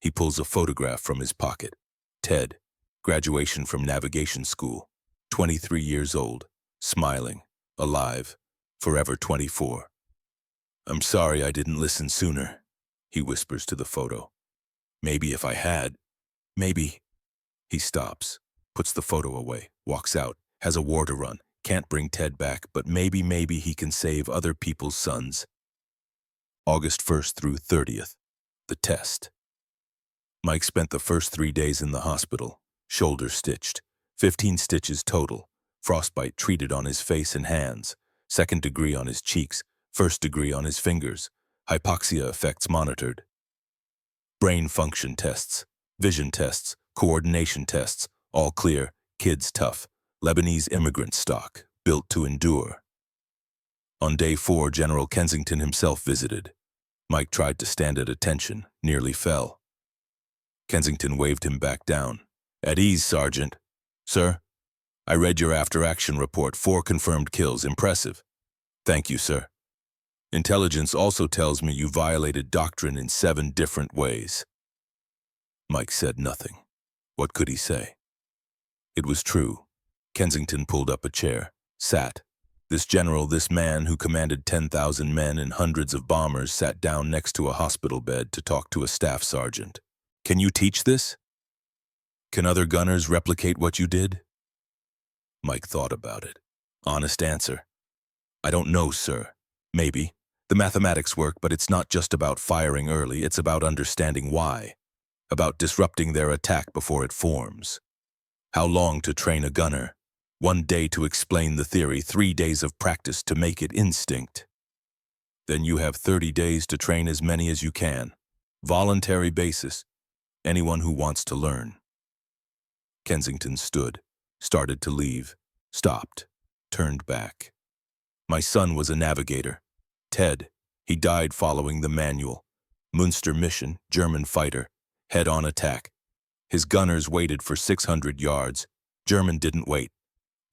He pulls a photograph from his pocket. Ted, graduation from navigation school, 23 years old, smiling, alive, forever 24. I'm sorry I didn't listen sooner, he whispers to the photo. Maybe if I had, maybe. He stops, puts the photo away, walks out, has a war to run, can't bring Ted back, but maybe he can save other people's sons. August 1st through 30th, the test. Mike spent the first 3 days in the hospital, shoulder stitched, 15 stitches total, frostbite treated on his face and hands, 2nd degree on his cheeks, 1st degree on his fingers, hypoxia effects monitored. Brain function tests, vision tests, coordination tests, all clear, kids tough, Lebanese immigrant stock, built to endure. On day 4, General Kensington himself visited. Mike tried to stand at attention, nearly fell. Kensington waved him back down. At ease, Sergeant. Sir, I read your after-action report. 4 confirmed kills. Impressive. Thank you, sir. Intelligence also tells me you violated doctrine in 7 different ways. Mike said nothing. What could he say? It was true. Kensington pulled up a chair, sat. This general, this man who commanded 10,000 men and hundreds of bombers, sat down next to a hospital bed to talk to a staff sergeant. Can you teach this? Can other gunners replicate what you did? Mike thought about it. Honest answer. I don't know, sir. Maybe. The mathematics work, but it's not just about firing early, it's about understanding why. About disrupting their attack before it forms. How long to train a gunner? 1 day to explain the theory, 3 days of practice to make it instinct. Then you have 30 days to train as many as you can. Voluntary basis. Anyone who wants to learn. Kensington stood, started to leave, stopped, turned back. My son was a navigator. Ted, he died following the manual. Münster mission, German fighter, head-on attack. His gunners waited for 600 yards. German didn't wait.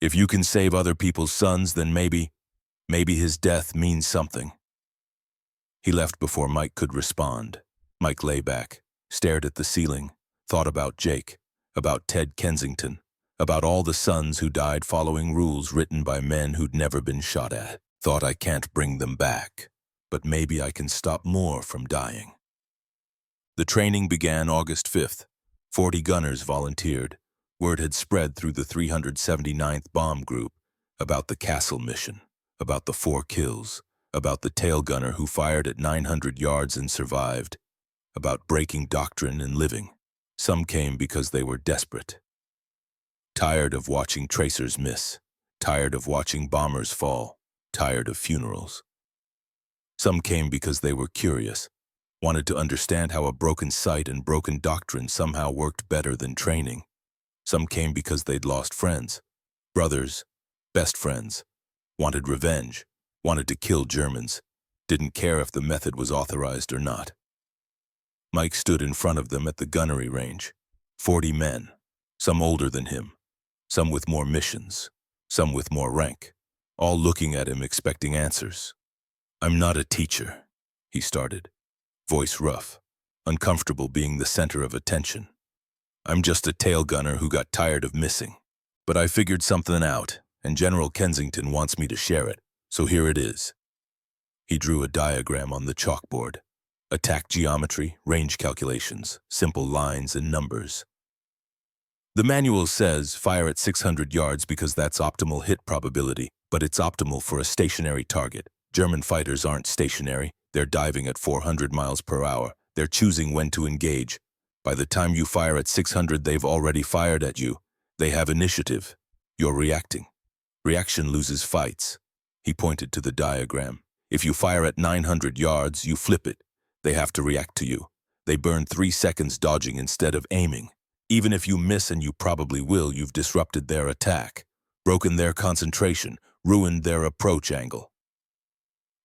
If you can save other people's sons, then maybe his death means something. He left before Mike could respond. Mike lay back, stared at the ceiling, thought about Jake, about Ted Kensington, about all the sons who died following rules written by men who'd never been shot at. Thought I can't bring them back, but maybe I can stop more from dying. The training began August 5th. 40 gunners volunteered. Word had spread through the 379th Bomb Group about the Castle mission, about the 4 kills, about the tail gunner who fired at 900 yards and survived, about breaking doctrine and living. Some came because they were desperate. Tired of watching tracers miss, tired of watching bombers fall, tired of funerals. Some came because they were curious, wanted to understand how a broken sight and broken doctrine somehow worked better than training. Some came because they'd lost friends, brothers, best friends, wanted revenge, wanted to kill Germans, didn't care if the method was authorized or not. Mike stood in front of them at the gunnery range. 40 men, some older than him, some with more missions, some with more rank, all looking at him expecting answers. "I'm not a teacher," he started, voice rough, uncomfortable being the center of attention. "I'm just a tail gunner who got tired of missing. But I figured something out, and General Kensington wants me to share it, so here it is." He drew a diagram on the chalkboard. Attack geometry, range calculations, simple lines and numbers. "The manual says fire at 600 yards because that's optimal hit probability, but it's optimal for a stationary target. German fighters aren't stationary. They're diving at 400 miles per hour. They're choosing when to engage. By the time you fire at 600, they've already fired at you. They have initiative. You're reacting. Reaction loses fights." He pointed to the diagram. "If you fire at 900 yards, you flip it. They have to react to you. They burn 3 seconds dodging instead of aiming. Even if you miss, and you probably will, you've disrupted their attack, broken their concentration, ruined their approach angle."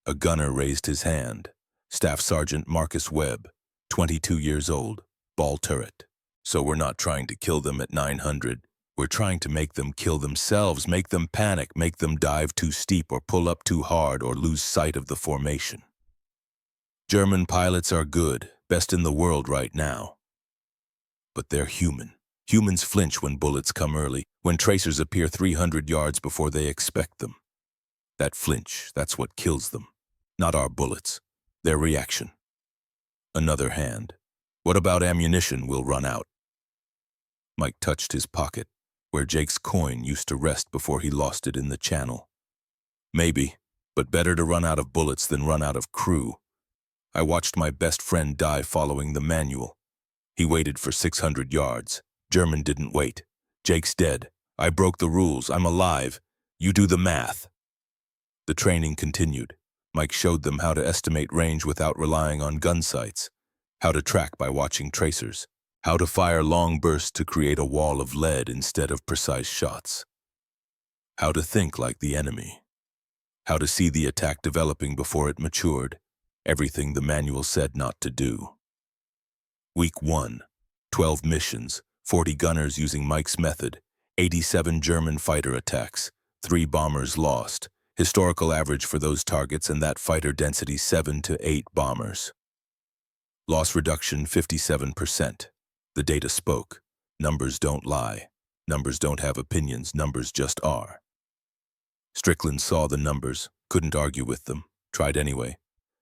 A gunner raised his hand. Staff Sergeant Marcus Webb, 22 years old, ball turret. "So we're not trying to kill them at 900. We're trying to make them kill themselves, make them panic, make them dive too steep or pull up too hard or lose sight of the formation. German pilots are good, best in the world right now. But they're human. Humans flinch when bullets come early, when tracers appear 300 yards before they expect them. That flinch, that's what kills them. Not our bullets, their reaction." Another hand. "What about ammunition? We'll run out." Mike touched his pocket, where Jake's coin used to rest before he lost it in the channel. "Maybe, but better to run out of bullets than run out of crew. I watched my best friend die following the manual. He waited for 600 yards. German didn't wait. Jake's dead. I broke the rules. I'm alive. You do the math." The training continued. Mike showed them how to estimate range without relying on gun sights, how to track by watching tracers, how to fire long bursts to create a wall of lead instead of precise shots, how to think like the enemy, how to see the attack developing before it matured, everything the manual said not to do. Week 1, 12 missions, 40 gunners using Mike's method, 87 German fighter attacks, 3 bombers lost, historical average for those targets and that fighter density 7 to 8 bombers. Loss reduction 57%. The data spoke. Numbers don't lie. Numbers don't have opinions, numbers just are. Strickland saw the numbers, couldn't argue with them, tried anyway.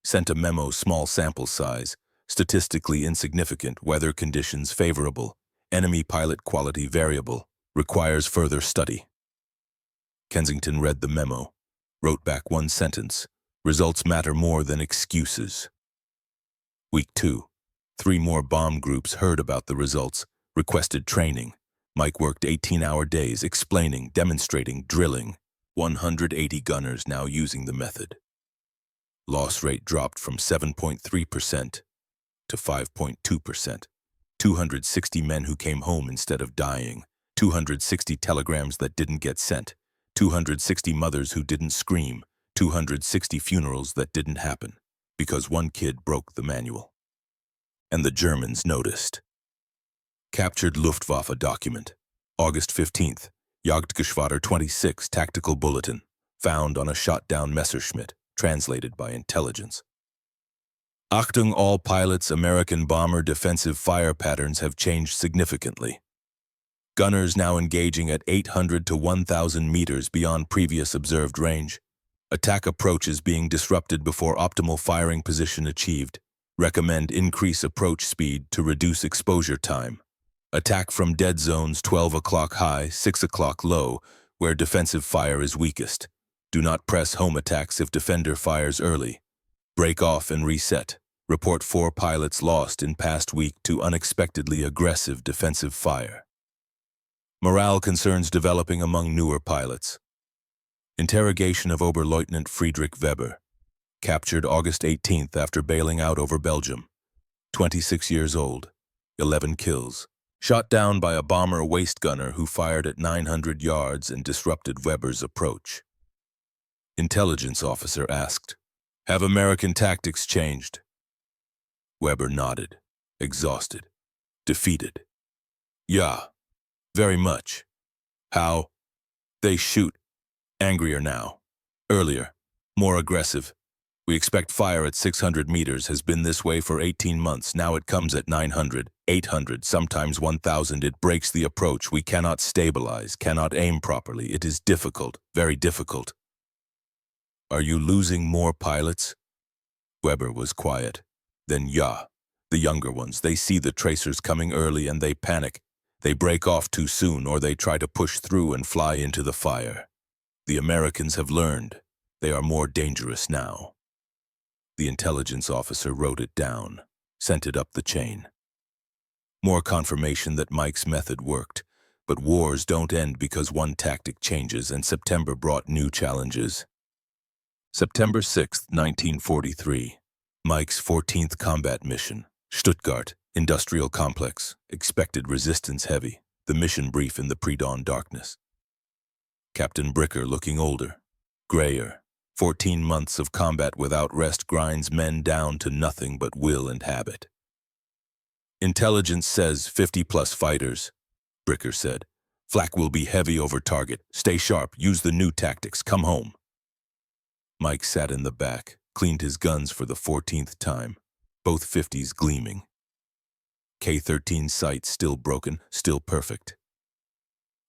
Sent a memo, small sample size, statistically insignificant, weather conditions favorable, enemy pilot quality variable, requires further study. Kensington read the memo, wrote back one sentence, results matter more than excuses. Week 2, 3 more bomb groups heard about the results, requested training. Mike worked 18-hour days explaining, demonstrating, drilling. 180 gunners now using the method. Loss rate dropped from 7.3% to 5.2%. 260 men who came home instead of dying. 260 telegrams that didn't get sent. 260 mothers who didn't scream. 260 funerals that didn't happen because one kid broke the manual. And the Germans noticed. Captured Luftwaffe document. August 15th. Jagdgeschwader 26 Tactical Bulletin. Found on a shot-down Messerschmitt. Translated by intelligence. Achtung, all pilots, American bomber defensive fire patterns have changed significantly. Gunners now engaging at 800 to 1,000 meters beyond previous observed range. Attack approach is being disrupted before optimal firing position achieved. Recommend increase approach speed to reduce exposure time. Attack from dead zones 12 o'clock high, 6 o'clock low, where defensive fire is weakest. Do not press home attacks if defender fires early. Break off and reset. Report 4 pilots lost in past week to unexpectedly aggressive defensive fire. Morale concerns developing among newer pilots. Interrogation of Oberleutnant Friedrich Weber. Captured August 18th after bailing out over Belgium. 26 years old. 11 kills. Shot down by a bomber waist gunner who fired at 900 yards and disrupted Weber's approach. Intelligence officer asked, "Have American tactics changed?" Weber nodded, exhausted, defeated. "Yeah, very much." "How?" "They shoot. Angrier now. Earlier. More aggressive. We expect fire at 600 meters, has been this way for 18 months. Now it comes at 900, 800, sometimes 1,000. It breaks the approach. We cannot stabilize, cannot aim properly. It is difficult, very difficult." "Are you losing more pilots?" Weber was quiet. Then yeah, the younger ones, they see the tracers coming early and they panic. They break off too soon or they try to push through and fly into the fire. The Americans have learned. They are more dangerous now. The intelligence officer wrote it down, sent it up the chain. More confirmation that Mike's method worked. But wars don't end because one tactic changes, and September brought new challenges. September 6, 1943. Mike's 14th combat mission. Stuttgart, industrial complex. Expected resistance heavy. The mission brief in the pre-dawn darkness. Captain Bricker looking older, grayer. 14 months of combat without rest grinds men down to nothing but will and habit. "Intelligence says 50-plus fighters," Bricker said. "Flak will be heavy over target. Stay sharp, use the new tactics, come home." Mike sat in the back, cleaned his guns for the 14th time, both 50s gleaming. K-13 sight still broken, still perfect.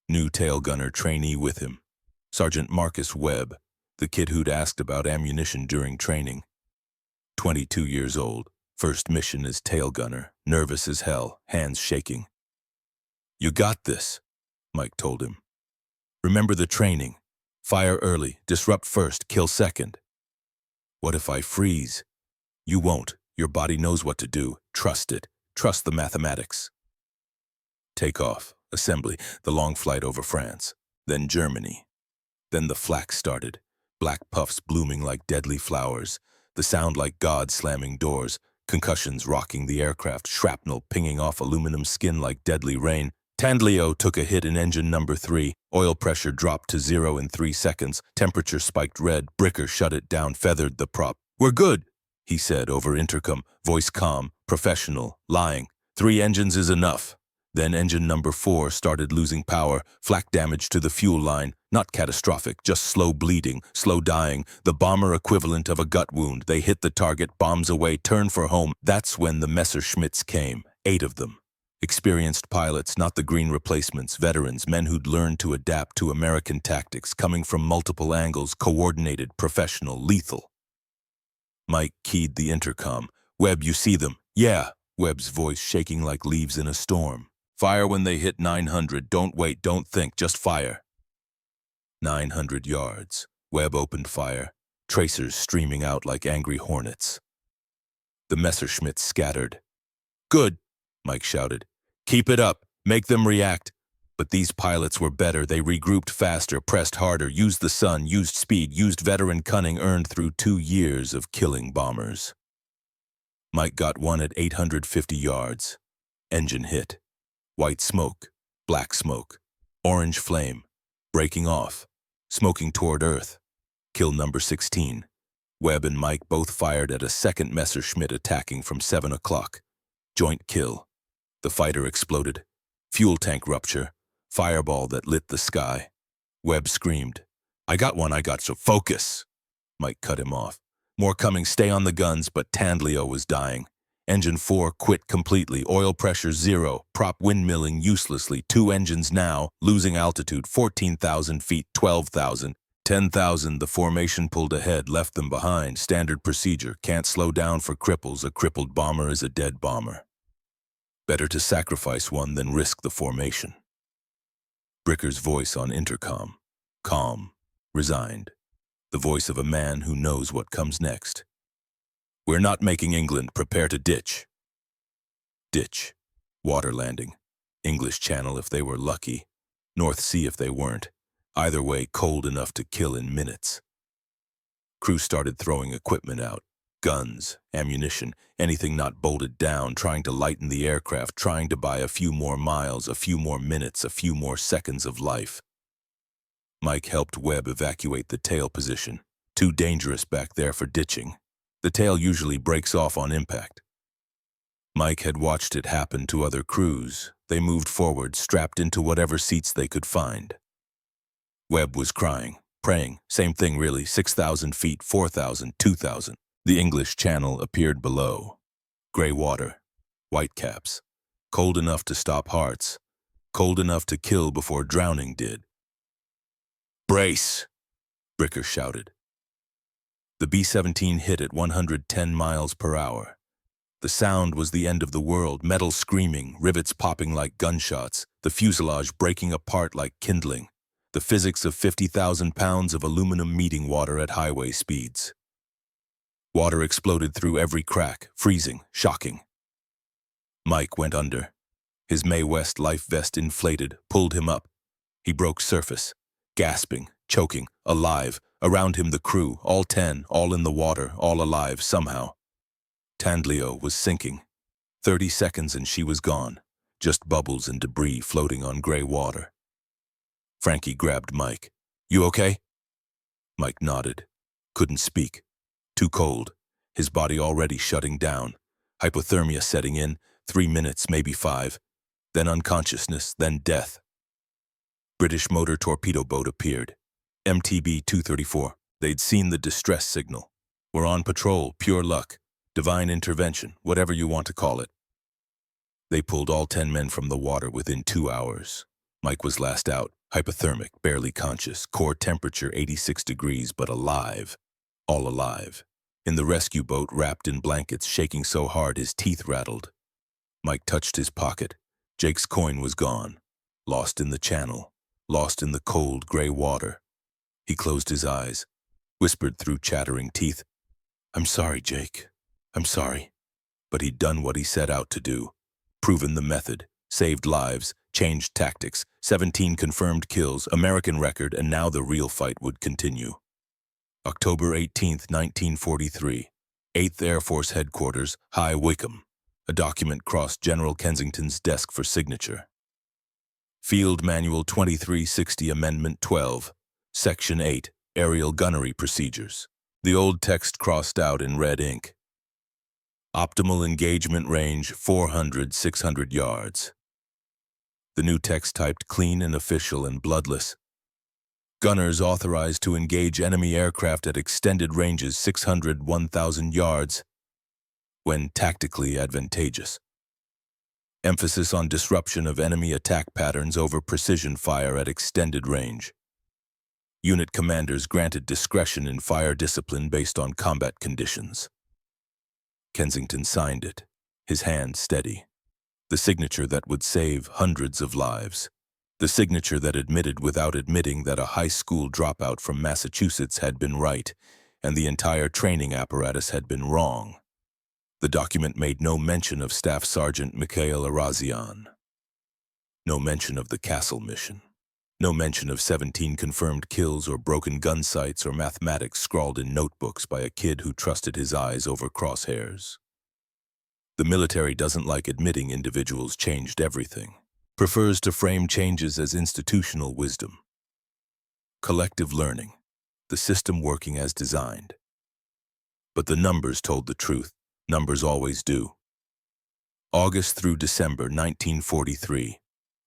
New tail gunner trainee with him, Sergeant Marcus Webb, the kid who'd asked about ammunition during training. 22 years old, first mission as tail gunner, nervous as hell, hands shaking. "You got this," Mike told him. "Remember the training. Fire early, disrupt first, kill second." "What if I freeze?" "You won't. Your body knows what to do. Trust it. Trust the mathematics." Take off, assembly, the long flight over France, then Germany. Then the flak started, black puffs blooming like deadly flowers, the sound like God slamming doors, concussions rocking the aircraft, shrapnel pinging off aluminum skin like deadly rain. Tandleo took a hit in engine number 3. Oil pressure dropped to 0 in 3 seconds. Temperature spiked red. Bricker shut it down, feathered the prop. "We're good," he said over intercom, voice calm, professional, lying. "3 engines is enough." Then engine number 4 started losing power, flak damage to the fuel line. Not catastrophic, just slow bleeding, slow dying, the bomber equivalent of a gut wound. They hit the target, bombs away, turn for home. That's when the Messerschmitts came, 8 of them. Experienced pilots, not the green replacements, veterans, men who'd learned to adapt to American tactics, coming from multiple angles, coordinated, professional, lethal. Mike keyed the intercom. "Webb, you see them?" "Yeah," Webb's voice shaking like leaves in a storm. "Fire when they hit 900. Don't wait, don't think, just fire." 900 yards. Webb opened fire, tracers streaming out like angry hornets. The Messerschmitts scattered. "Good," Mike shouted. "Keep it up. Make them react." But these pilots were better. They regrouped faster, pressed harder, used the sun, used speed, used veteran cunning earned through 2 years of killing bombers. Mike got one at 850 yards. Engine hit. White smoke, black smoke, orange flame, breaking off, smoking toward Earth. Kill number 16. Webb and Mike both fired at a second Messerschmitt attacking from 7 o'clock. Joint kill. The fighter exploded. Fuel tank rupture. Fireball that lit the sky. Webb screamed. I got one, so focus." Mike cut him off. "More coming, stay on the guns," but Tandleo was dying. Engine 4 quit completely, oil pressure 0, prop windmilling uselessly, 2 engines now, losing altitude, 14,000 feet, 12,000, 10,000. The formation pulled ahead, left them behind, standard procedure, can't slow down for cripples, a crippled bomber is a dead bomber. Better to sacrifice one than risk the formation. Bricker's voice on intercom, calm, resigned, the voice of a man who knows what comes next. "We're not making England, prepare to ditch." Ditch. Water landing. English Channel if they were lucky. North Sea if they weren't. Either way, cold enough to kill in minutes. Crew started throwing equipment out. Guns, ammunition, anything not bolted down, trying to lighten the aircraft, trying to buy a few more miles, a few more minutes, a few more seconds of life. Mike helped Webb evacuate the tail position. Too dangerous back there for ditching. The tail usually breaks off on impact. Mike had watched it happen to other crews. They moved forward, strapped into whatever seats they could find. Webb was crying, praying. Same thing really, 6,000 feet, 4,000, 2,000. The English Channel appeared below. Gray water, white caps. Cold enough to stop hearts. Cold enough to kill before drowning did. "Brace!" Bricker shouted. The B-17 hit at 110 miles per hour. The sound was the end of the world, metal screaming, rivets popping like gunshots, the fuselage breaking apart like kindling, the physics of 50,000 pounds of aluminum meeting water at highway speeds. Water exploded through every crack, freezing, shocking. Mike went under. His Mae West life vest inflated, pulled him up. He broke surface, gasping, choking, alive. Around him the crew, all 10, all in the water, all alive somehow. Tandleo was sinking. 30 seconds and she was gone, just bubbles and debris floating on gray water. Frankie grabbed Mike. "You okay?" Mike nodded. Couldn't speak. Too cold, his body already shutting down. Hypothermia setting in, 3 minutes, maybe 5. Then unconsciousness, then death. British motor torpedo boat appeared. MTB 234. They'd seen the distress signal. Were on patrol, pure luck. Divine intervention, whatever you want to call it. They pulled all 10 men from the water within 2 hours. Mike was last out, hypothermic, barely conscious, core temperature 86 degrees, but alive. All alive. In the rescue boat, wrapped in blankets, shaking so hard his teeth rattled. Mike touched his pocket. Jake's coin was gone. Lost in the channel. Lost in the cold, gray water. He closed his eyes, whispered through chattering teeth, "I'm sorry, Jake. I'm sorry." But he'd done what he set out to do. Proven the method. Saved lives. Changed tactics. 17 confirmed kills. American record, and now the real fight would continue. October 18th, 1943. 8th Air Force Headquarters, High Wycombe. A document crossed General Kensington's desk for signature. Field Manual 2360, Amendment 12. Section 8, Aerial Gunnery Procedures. The old text crossed out in red ink. Optimal engagement range 400-600 yards. The new text typed clean and official and bloodless. Gunners authorized to engage enemy aircraft at extended ranges 600-1,000 yards when tactically advantageous. Emphasis on disruption of enemy attack patterns over precision fire at extended range. Unit commanders granted discretion in fire discipline based on combat conditions. Kensington signed it, his hand steady. The signature that would save hundreds of lives. The signature that admitted without admitting that a high school dropout from Massachusetts had been right and the entire training apparatus had been wrong. The document made no mention of Staff Sergeant Mikhail Arazian. No mention of the Castle mission. No mention of 17 confirmed kills or broken gun sights or mathematics scrawled in notebooks by a kid who trusted his eyes over crosshairs. The military doesn't like admitting individuals changed everything. Prefers to frame changes as institutional wisdom. Collective learning. The system working as designed. But the numbers told the truth. Numbers always do. August through December 1943.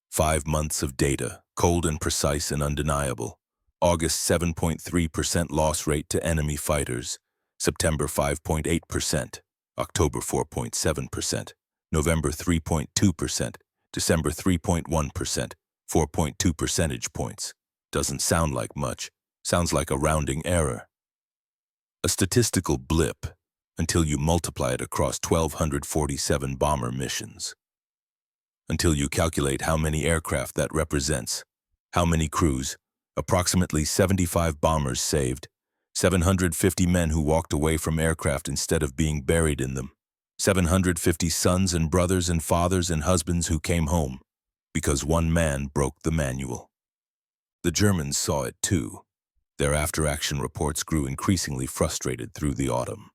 5 months of data, cold and precise and undeniable. August 7.3% loss rate to enemy fighters. September 5.8%. October 4.7%. November 3.2%. December 3.1%. 4.2 percentage points. Doesn't sound like much. Sounds like a rounding error. A statistical blip until you multiply it across 1,247 bomber missions. Until you calculate how many aircraft that represents, how many crews, approximately 75 bombers saved, 750 men who walked away from aircraft instead of being buried in them, 750 sons and brothers and fathers and husbands who came home because one man broke the manual. The Germans saw it too. Their after-action reports grew increasingly frustrated through the autumn.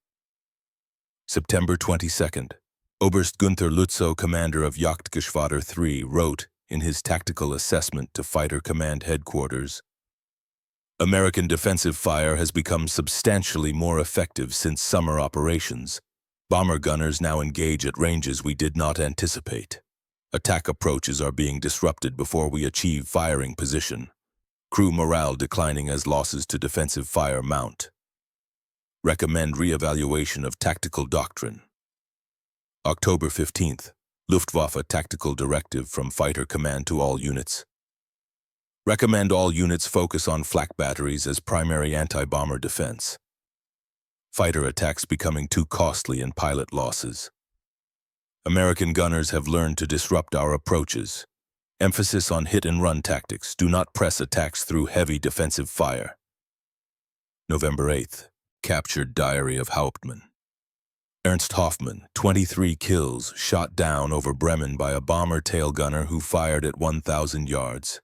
September 22nd. Oberst Gunther Lutzow, commander of Jagdgeschwader 3, wrote in his tactical assessment to Fighter Command Headquarters, American defensive fire has become substantially more effective since summer operations. Bomber gunners now engage at ranges we did not anticipate. Attack approaches are being disrupted before we achieve firing position. Crew morale declining as losses to defensive fire mount. Recommend re-evaluation of tactical doctrine. October 15th. Luftwaffe Tactical Directive from Fighter Command to all units. Recommend all units focus on flak batteries as primary anti-bomber defense. Fighter attacks becoming too costly and pilot losses. American gunners have learned to disrupt our approaches. Emphasis on hit-and-run tactics. Do not press attacks through heavy defensive fire. November 8th. Captured Diary of Hauptmann. Ernst Hoffmann, 23 kills, shot down over Bremen by a bomber tail gunner who fired at 1,000 yards.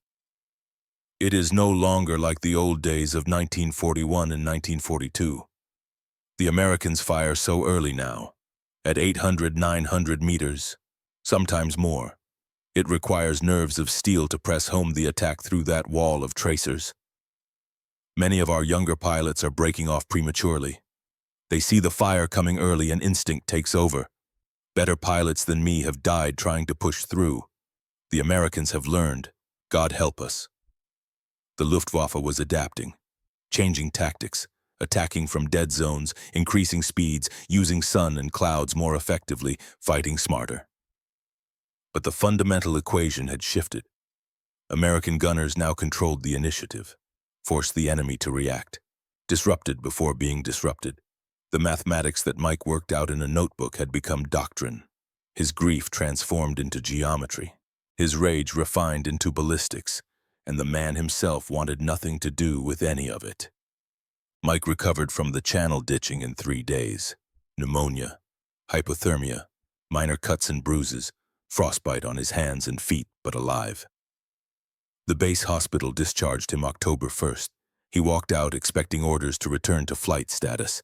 It is no longer like the old days of 1941 and 1942. The Americans fire so early now, at 800, 900 meters, sometimes more. It requires nerves of steel to press home the attack through that wall of tracers. Many of our younger pilots are breaking off prematurely. They see the fire coming early and instinct takes over. Better pilots than me have died trying to push through. The Americans have learned. God help us. The Luftwaffe was adapting, changing tactics, attacking from dead zones, increasing speeds, using sun and clouds more effectively, fighting smarter. But the fundamental equation had shifted. American gunners now controlled the initiative, forced the enemy to react, disrupted before being disrupted. The mathematics that Mike worked out in a notebook had become doctrine. His grief transformed into geometry, his rage refined into ballistics, and the man himself wanted nothing to do with any of it. Mike recovered from the channel ditching in 3 days. Pneumonia, hypothermia, minor cuts and bruises, frostbite on his hands and feet, but alive. The base hospital discharged him October 1st. He walked out expecting orders to return to flight status.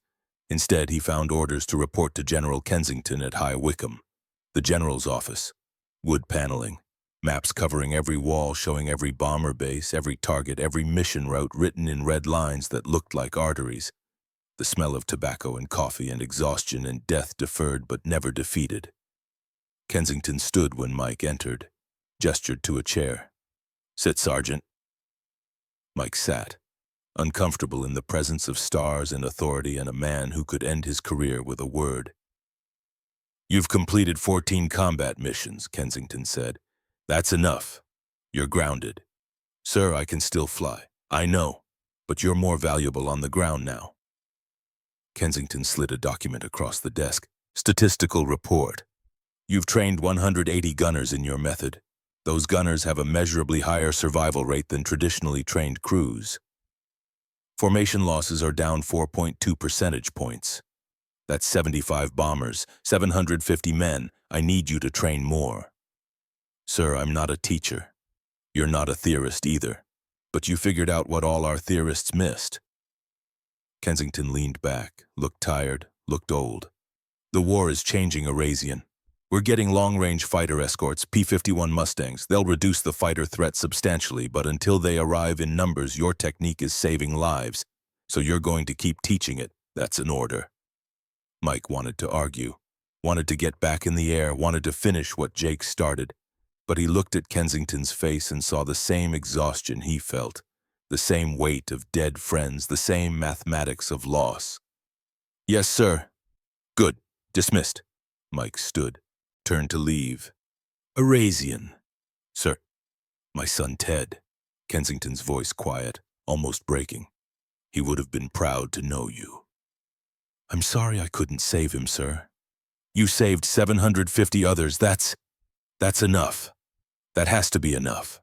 Instead, he found orders to report to General Kensington at High Wycombe. The general's office. Wood paneling. Maps covering every wall showing every bomber base, every target, every mission route written in red lines that looked like arteries. The smell of tobacco and coffee and exhaustion and death deferred but never defeated. Kensington stood when Mike entered, gestured to a chair. "Sit, Sergeant." Mike sat, uncomfortable in the presence of stars and authority and a man who could end his career with a word. "You've completed 14 combat missions," Kensington said. "That's enough. You're grounded." "Sir, I can still fly." "I know, but you're more valuable on the ground now." Kensington slid a document across the desk. "Statistical report. You've trained 180 gunners in your method. Those gunners have a measurably higher survival rate than traditionally trained crews. Formation losses are down 4.2 percentage points. That's 75 bombers, 750 men. I need you to train more." "Sir, I'm not a teacher. You're not a theorist either. But you figured out what all our theorists missed." Kensington leaned back, looked tired, looked old. "The war is changing, Eurasian. We're getting long-range fighter escorts, P-51 Mustangs. They'll reduce the fighter threat substantially, but until they arrive in numbers, your technique is saving lives. So you're going to keep teaching it. That's an order." Mike wanted to argue, wanted to get back in the air, wanted to finish what Jake started. But he looked at Kensington's face and saw the same exhaustion he felt, the same weight of dead friends, the same mathematics of loss. "Yes, sir." "Good. Dismissed." Mike stood, turned to leave. "Eurasian." "Sir." "My son Ted." Kensington's voice quiet, almost breaking. "He would have been proud to know you." "I'm sorry I couldn't save him, sir." "You saved 750 others. That's enough. That has to be enough."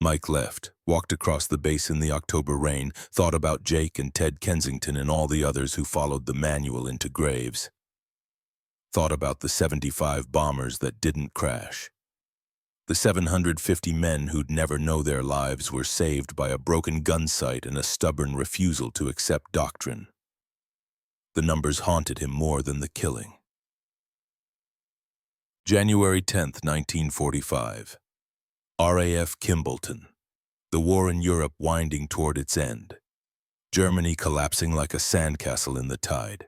Mike left, walked across the base in the October rain, thought about Jake and Ted Kensington and all the others who followed the manual into graves. Thought about the 75 bombers that didn't crash. The 750 men who'd never know their lives were saved by a broken gun sight and a stubborn refusal to accept doctrine. The numbers haunted him more than the killing. January 10, 1945. RAF Kimballton. The war in Europe winding toward its end. Germany collapsing like a sandcastle in the tide.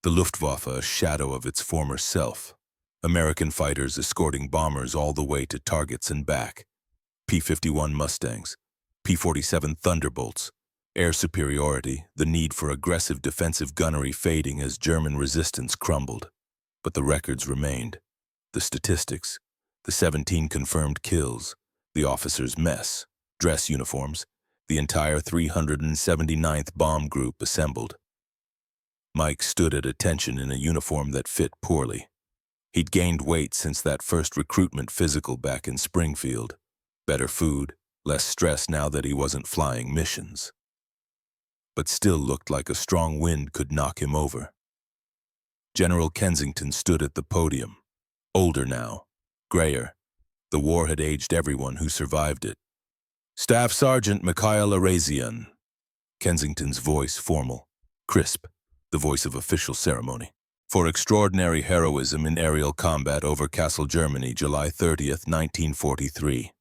The Luftwaffe a shadow of its former self. American fighters escorting bombers all the way to targets and back. P-51 Mustangs, P-47 Thunderbolts. Air superiority, the need for aggressive defensive gunnery fading as German resistance crumbled. But the records remained. The statistics, the 17 confirmed kills, the officers' mess, dress uniforms, the entire 379th Bomb Group assembled. Mike stood at attention in a uniform that fit poorly. He'd gained weight since that first recruitment physical back in Springfield. Better food, less stress now that he wasn't flying missions. But still looked like a strong wind could knock him over. General Kensington stood at the podium. Older now, grayer. The war had aged everyone who survived it. Staff Sergeant Mikhail Arazian. Kensington's voice formal, crisp, the voice of official ceremony. For extraordinary heroism in aerial combat over Kassel, Germany, July 30th, 1943.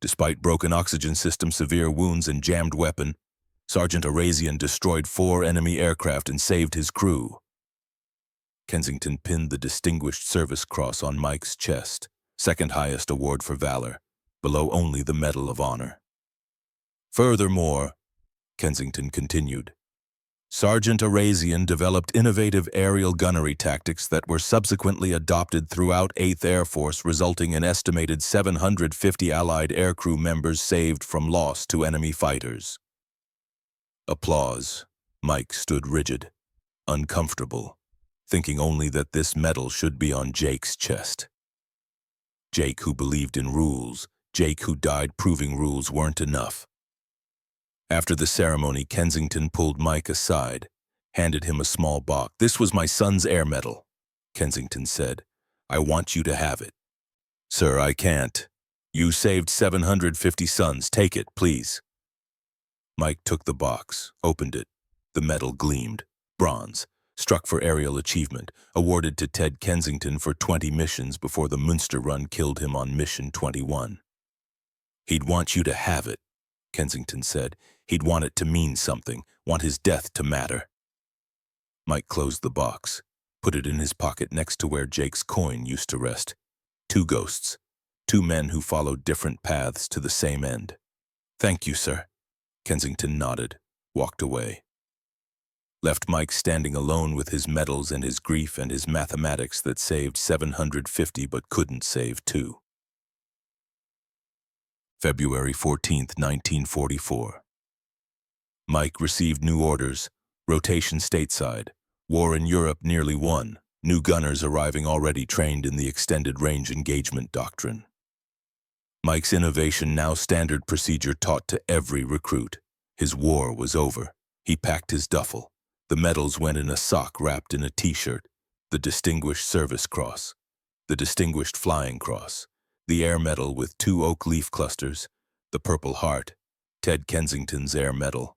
Despite broken oxygen system, severe wounds, and jammed weapon, Sergeant Arazian destroyed 4 enemy aircraft and saved his crew. Kensington pinned the Distinguished Service Cross on Mike's chest, second highest award for valor, below only the Medal of Honor. Furthermore, Kensington continued, Sergeant Arazian developed innovative aerial gunnery tactics that were subsequently adopted throughout 8th Air Force, resulting in estimated 750 Allied aircrew members saved from loss to enemy fighters. Applause. Mike stood rigid, uncomfortable, thinking only that this medal should be on Jake's chest. Jake who believed in rules, Jake who died proving rules weren't enough. After the ceremony, Kensington pulled Mike aside, handed him a small box. This was my son's air medal, Kensington said. I want you to have it. Sir, I can't. You saved 750 sons. Take it, please. Mike took the box, opened it. The medal gleamed. Bronze, struck for aerial achievement, awarded to Ted Kensington for 20 missions before the Münster run killed him on mission 21. He'd want you to have it, Kensington said. He'd want it to mean something, want his death to matter. Mike closed the box, put it in his pocket next to where Jake's coin used to rest. 2 ghosts, 2 men who followed different paths to the same end. Thank you, sir. Kensington nodded, walked away. Left Mike standing alone with his medals and his grief and his mathematics that saved 750 but couldn't save 2. February 14, 1944. Mike received new orders, rotation stateside, war in Europe nearly won, new gunners arriving already trained in the extended range engagement doctrine. Mike's innovation, now standard procedure taught to every recruit. His war was over. He packed his duffel. The medals went in a sock wrapped in a t-shirt, the Distinguished Service Cross, the Distinguished Flying Cross, the Air Medal with 2 oak leaf clusters, the Purple Heart, Ted Kensington's Air Medal,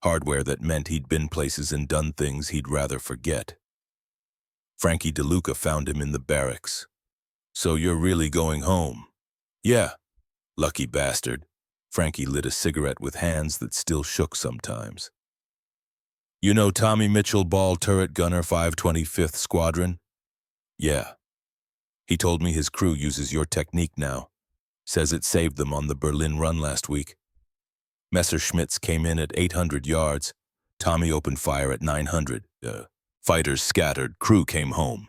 hardware that meant he'd been places and done things he'd rather forget. Frankie DeLuca found him in the barracks. So you're really going home? Yeah. Lucky bastard. Frankie lit a cigarette with hands that still shook sometimes. You know Tommy Mitchell, ball turret gunner, 525th Squadron? Yeah. He told me his crew uses your technique now. Says it saved them on the Berlin run last week. Messerschmitts came in at 800 yards. Tommy opened fire at 900. Fighters scattered. Crew came home.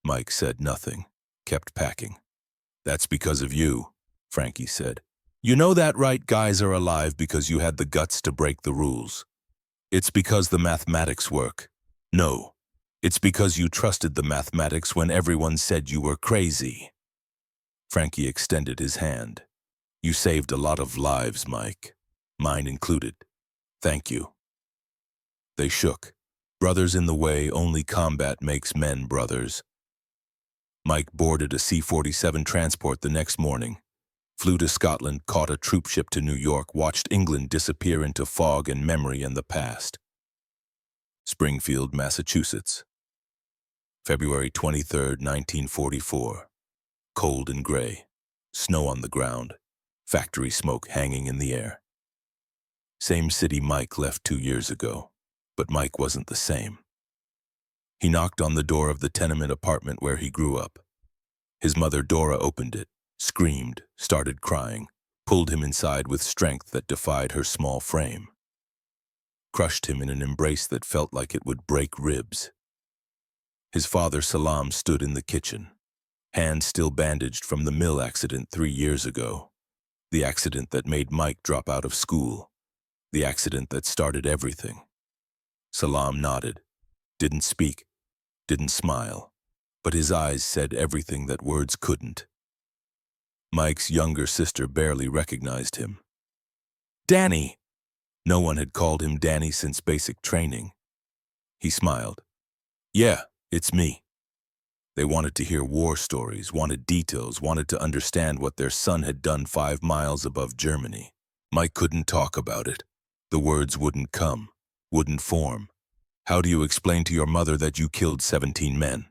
Mike said nothing, kept packing. That's because of you, Frankie said. You know that right? Guys are alive because you had the guts to break the rules. It's because the mathematics work. No, it's because you trusted the mathematics when everyone said you were crazy. Frankie extended his hand. You saved a lot of lives, Mike. Mine included. Thank you. They shook. Brothers in the way, only combat makes men brothers. Mike boarded a C-47 transport the next morning, flew to Scotland, caught a troop ship to New York, watched England disappear into fog and memory and the past. Springfield, Massachusetts. February 23, 1944. Cold and gray. Snow on the ground. Factory smoke hanging in the air. Same city Mike left 2 years ago, but Mike wasn't the same. He knocked on the door of the tenement apartment where he grew up. His mother Dora opened it, screamed, started crying, pulled him inside with strength that defied her small frame. Crushed him in an embrace that felt like it would break ribs. His father Salam stood in the kitchen, hand still bandaged from the mill accident 3 years ago. The accident that made Mike drop out of school. The accident that started everything. Salam nodded, didn't speak, didn't smile, but his eyes said everything that words couldn't. Mike's younger sister barely recognized him. Danny! No one had called him Danny since basic training. He smiled. Yeah, it's me. They wanted to hear war stories, wanted details, wanted to understand what their son had done 5 miles above Germany. Mike couldn't talk about it. The words wouldn't come, wouldn't form. How do you explain to your mother that you killed 17 men?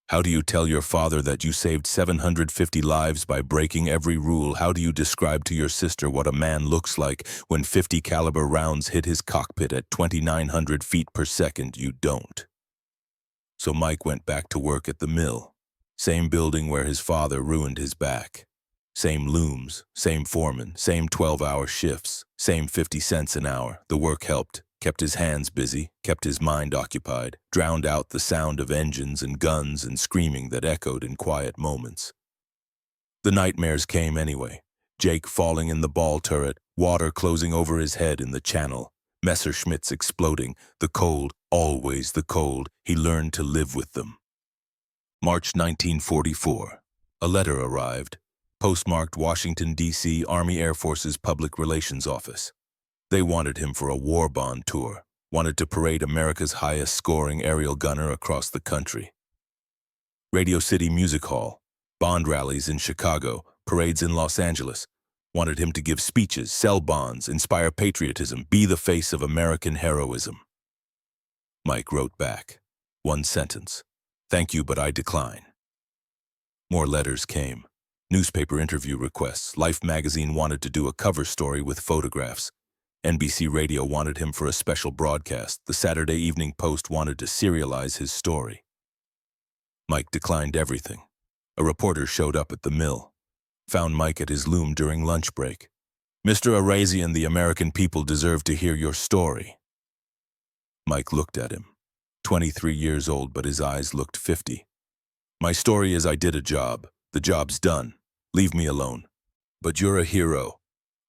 How do you tell your father that you saved 750 lives by breaking every rule? How do you describe to your sister what a man looks like when 50 caliber rounds hit his cockpit at 2,900 feet per second? You don't. So Mike went back to work at the mill. Same building where his father ruined his back. Same looms, same foreman, same 12-hour shifts, same 50 cents an hour. The work helped, kept his hands busy, kept his mind occupied, drowned out the sound of engines and guns and screaming that echoed in quiet moments. The nightmares came anyway. Jake falling in the ball turret, water closing over his head in the channel, Messerschmitts exploding, the cold, always the cold. He learned to live with them. March 1944. A letter arrived. Postmarked Washington, D.C. Army Air Force's Public Relations Office. They wanted him for a war bond tour, wanted to parade America's highest-scoring aerial gunner across the country. Radio City Music Hall, bond rallies in Chicago, parades in Los Angeles, wanted him to give speeches, sell bonds, inspire patriotism, be the face of American heroism. Mike wrote back, 1 sentence, "Thank you, but I decline." More letters came. Newspaper interview requests. Life magazine wanted to do a cover story with photographs. NBC Radio wanted him for a special broadcast. The Saturday Evening Post wanted to serialize his story. Mike declined everything. A reporter showed up at the mill, found Mike at his loom during lunch break. "Mr. Arazian, the American people deserve to hear your story." Mike looked at him, 23 years old, but his eyes looked 50. "My story is I did a job. The job's done. Leave me alone. But you're a hero.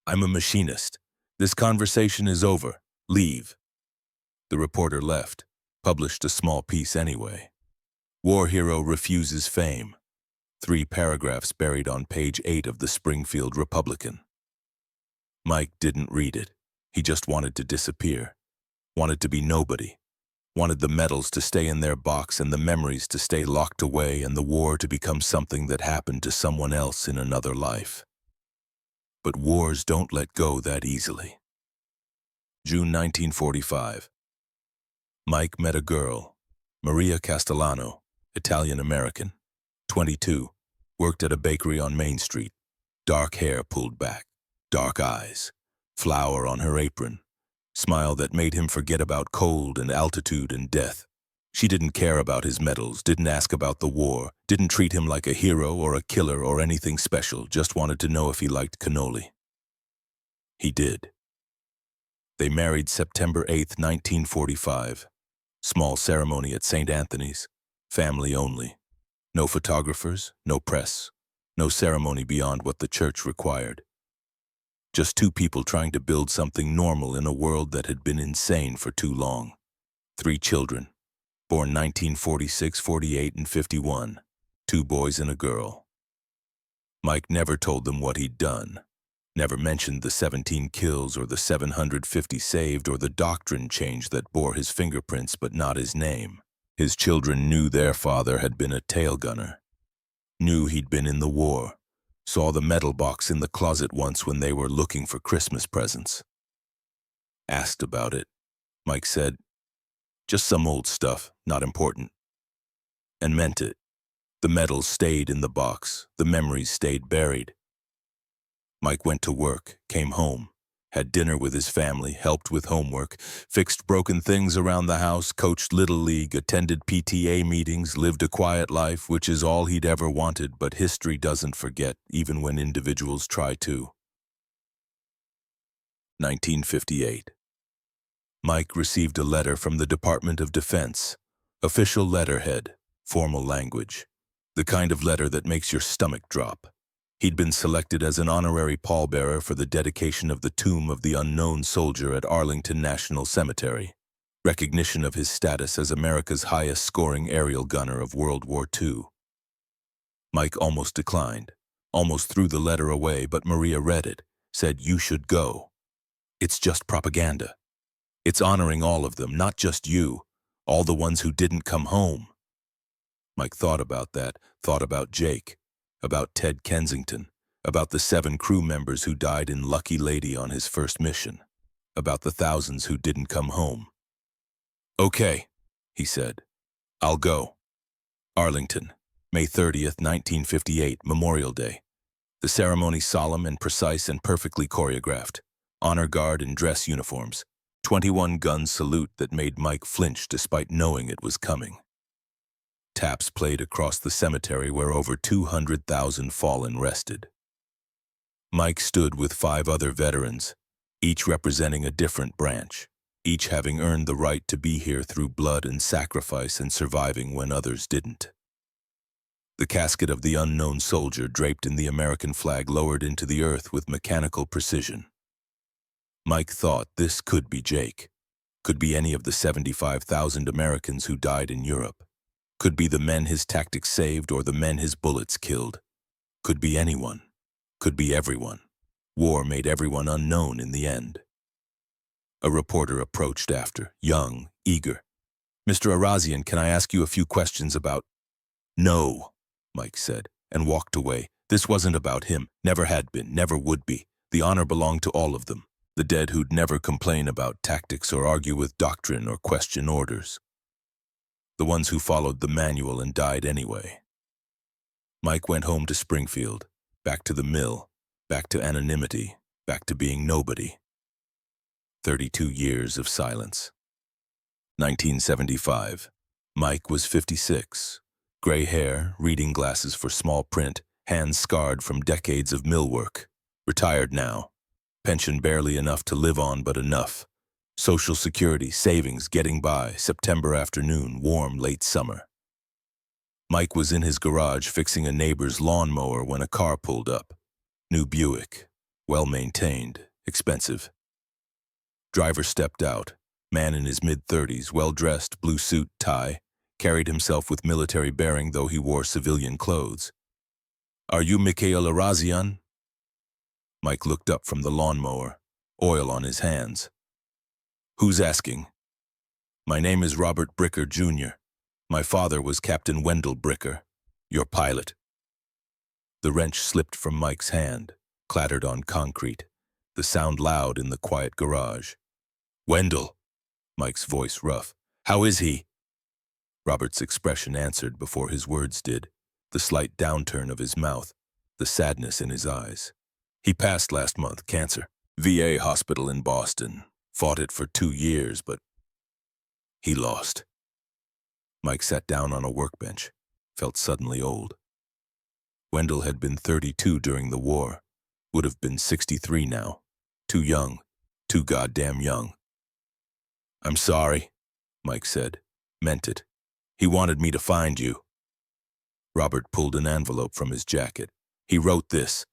I'm a machinist. This conversation is over. Leave." The reporter left, published a small piece anyway. War hero refuses fame. 3 paragraphs buried on page 8 of the Springfield Republican. Mike didn't read it. He just wanted to disappear. Wanted to be nobody. Wanted the medals to stay in their box and the memories to stay locked away and the war to become something that happened to someone else in another life. But wars don't let go that easily. June 1945. Mike met a girl, Maria Castellano, Italian-American, 22, worked at a bakery on Main Street, dark hair pulled back, dark eyes, flour on her apron, smile that made him forget about cold and altitude and death. She didn't care about his medals, didn't ask about the war, didn't treat him like a hero or a killer or anything special, just wanted to know if he liked cannoli. He did. They married September 8, 1945. Small ceremony at St. Anthony's, family only. No photographers, no press, no ceremony beyond what the church required. Just 2 people trying to build something normal in a world that had been insane for too long. 3 children, born 1946, 48, and 51. 2 boys and a girl. Mike never told them what he'd done. Never mentioned the 17 kills or the 750 saved or the doctrine change that bore his fingerprints but not his name. His children knew their father had been a tail gunner. Knew he'd been in the war. Saw the medal box in the closet once when they were looking for Christmas presents. Asked about it. Mike said, Just some old stuff, not important. And meant it. The medals stayed in the box, the memories stayed buried. Mike went to work, came home, had dinner with his family, helped with homework, fixed broken things around the house, coached Little League, attended PTA meetings, lived a quiet life, which is all he'd ever wanted, but history doesn't forget, even when individuals try to. 1958. Mike received a letter from the Department of Defense. Official letterhead, formal language. The kind of letter that makes your stomach drop. He'd been selected as an honorary pallbearer for the dedication of the tomb of the unknown soldier at Arlington National Cemetery. Recognition of his status as America's highest-scoring aerial gunner of World War II. Mike almost declined, almost threw the letter away, but Maria read it, said, "You should go. It's just propaganda. It's honoring all of them, not just you, all the ones who didn't come home." Mike thought about that, thought about Jake, about Ted Kensington, about the 7 crew members who died in Lucky Lady on his first mission, about the thousands who didn't come home. "Okay," he said. "I'll go." Arlington, May 30th, 1958, Memorial Day. The ceremony solemn and precise and perfectly choreographed. Honor guard in dress uniforms. 21-gun salute that made Mike flinch despite knowing it was coming. Taps played across the cemetery where over 200,000 fallen rested. Mike stood with 5 other veterans, each representing a different branch, each having earned the right to be here through blood and sacrifice and surviving when others didn't. The casket of the unknown soldier draped in the American flag lowered into the earth with mechanical precision. Mike thought this could be Jake, could be any of the 75,000 Americans who died in Europe, could be the men his tactics saved or the men his bullets killed, could be anyone, could be everyone. War made everyone unknown in the end. A reporter approached after, young, eager. "Mr. Arazian, can I ask you a few questions about—" "No," Mike said, and walked away. This wasn't about him, never had been, never would be. The honor belonged to all of them. The dead who'd never complain about tactics or argue with doctrine or question orders. The ones who followed the manual and died anyway. Mike went home to Springfield, back to the mill, back to anonymity, back to being nobody. 32 years of silence. 1975. Mike was 56. Gray hair, reading glasses for small print, hands scarred from decades of mill work. Retired now. Pension barely enough to live on, but enough. Social Security, savings, getting by, September afternoon, warm, late summer. Mike was in his garage fixing a neighbor's lawnmower when a car pulled up. New Buick, well-maintained, expensive. Driver stepped out, man in his mid-30s, well-dressed, blue suit, tie, carried himself with military bearing though he wore civilian clothes. "Are you Mikhail Arazian?" Mike looked up from the lawnmower, oil on his hands. "Who's asking?" "My name is Robert Bricker, Jr. My father was Captain Wendell Bricker, your pilot." The wrench slipped from Mike's hand, clattered on concrete, the sound loud in the quiet garage. "Wendell," Mike's voice rough. "How is he?" Robert's expression answered before his words did, the slight downturn of his mouth, the sadness in his eyes. "He passed last month, cancer. VA hospital in Boston. Fought it for 2 years, but he lost." Mike sat down on a workbench, felt suddenly old. Wendell had been 32 during the war, would have been 63 now. Too young, too goddamn young. "I'm sorry," Mike said, meant it. "He wanted me to find you." Robert pulled an envelope from his jacket. He wrote this.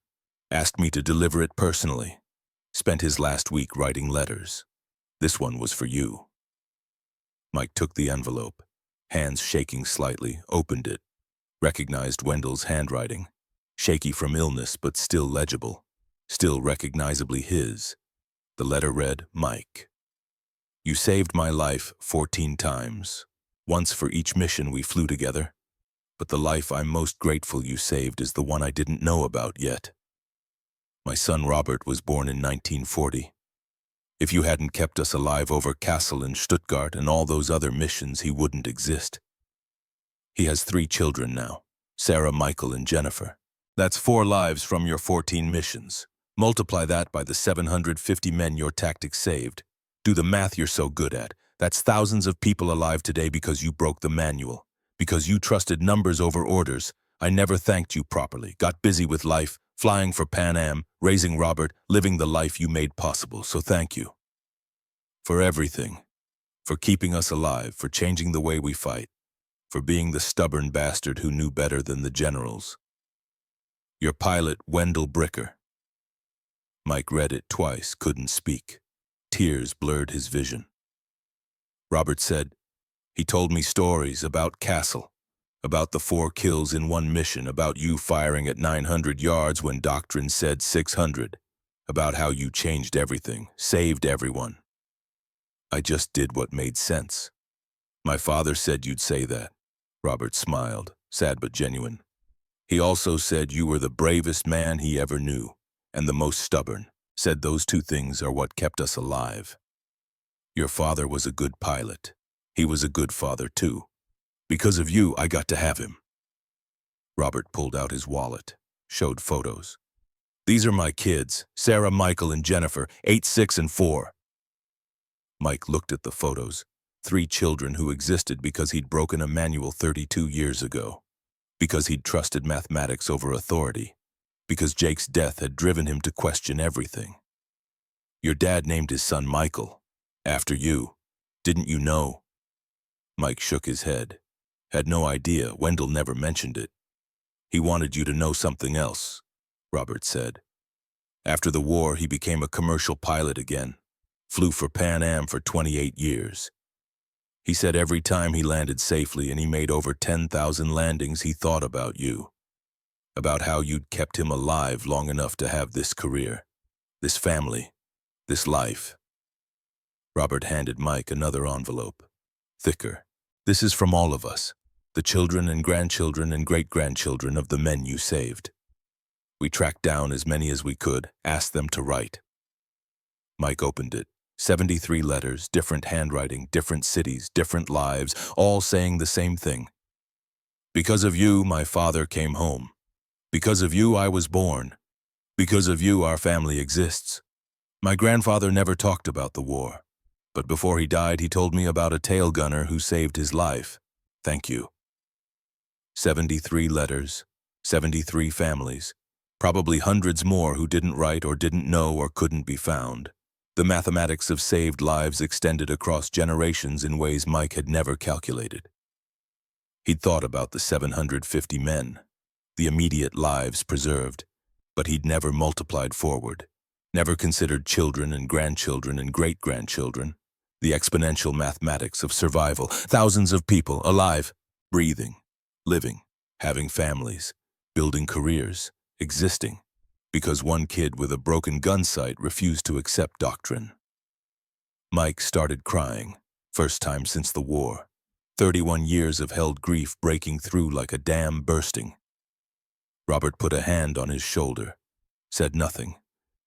Asked me to deliver it personally. Spent his last week writing letters. This one was for you. Mike took the envelope, hands shaking slightly, opened it, recognized Wendell's handwriting, shaky from illness but still legible, still recognizably his. The letter read, "Mike. You saved my life 14 times, once for each mission we flew together, but the life I'm most grateful you saved is the one I didn't know about yet. My son Robert was born in 1940. If you hadn't kept us alive over Kassel and Stuttgart and all those other missions, he wouldn't exist. He has 3 children now, Sarah, Michael, and Jennifer. That's 4 lives from your 14 missions. Multiply that by the 750 men your tactics saved. Do the math you're so good at. That's thousands of people alive today because you broke the manual. Because you trusted numbers over orders. I never thanked you properly. Got busy with life, flying for Pan Am, raising Robert, living the life you made possible. So thank you. For everything. For keeping us alive, for changing the way we fight. For being the stubborn bastard who knew better than the generals. Your pilot, Wendell Bricker. Mike read it twice, couldn't speak. Tears blurred his vision. Robert said, he told me stories about Kassel, about the 4 kills in one mission, about you firing at 900 yards when Doctrine said 600, about how you changed everything, saved everyone. I just did what made sense. My father said you'd say that. Robert smiled, sad but genuine. He also said you were the bravest man he ever knew, and the most stubborn. Said those 2 things are what kept us alive. Your father was a good pilot. He was a good father, too. Because of you, I got to have him. Robert pulled out his wallet, showed photos. These are my kids, Sarah, Michael, and Jennifer, 8, 6, and 4. Mike looked at the photos, 3 children who existed because he'd broken a manual 32 years ago. Because he'd trusted mathematics over authority. Because Jake's death had driven him to question everything. Your dad named his son Michael, after you. Didn't you know? Mike shook his head. Had no idea. Wendell never mentioned it. He wanted you to know something else, Robert said. After the war, he became a commercial pilot again. Flew for Pan Am for 28 years. He said every time he landed safely and he made over 10,000 landings, he thought about you. About how you'd kept him alive long enough to have this career, this family, this life. Robert handed Mike another envelope, thicker. This is from all of us, the children and grandchildren and great-grandchildren of the men you saved. We tracked down as many as we could, asked them to write. Mike opened it. 73 letters, different handwriting, different cities, different lives, all saying the same thing. Because of you, my father came home. Because of you, I was born. Because of you, our family exists. My grandfather never talked about the war, but before he died, he told me about a tail gunner who saved his life. Thank you. 73 letters, 73 families, probably hundreds more who didn't write or didn't know or couldn't be found. The mathematics of saved lives extended across generations in ways Mike had never calculated. He'd thought about the 750 men, the immediate lives preserved, but he'd never multiplied forward, never considered children and grandchildren and great-grandchildren, the exponential mathematics of survival, thousands of people alive, breathing, living, having families, building careers, existing, because one kid with a broken gun sight refused to accept doctrine. Mike started crying, first time since the war, 31 years of held grief breaking through like a dam bursting. Robert put a hand on his shoulder, said nothing.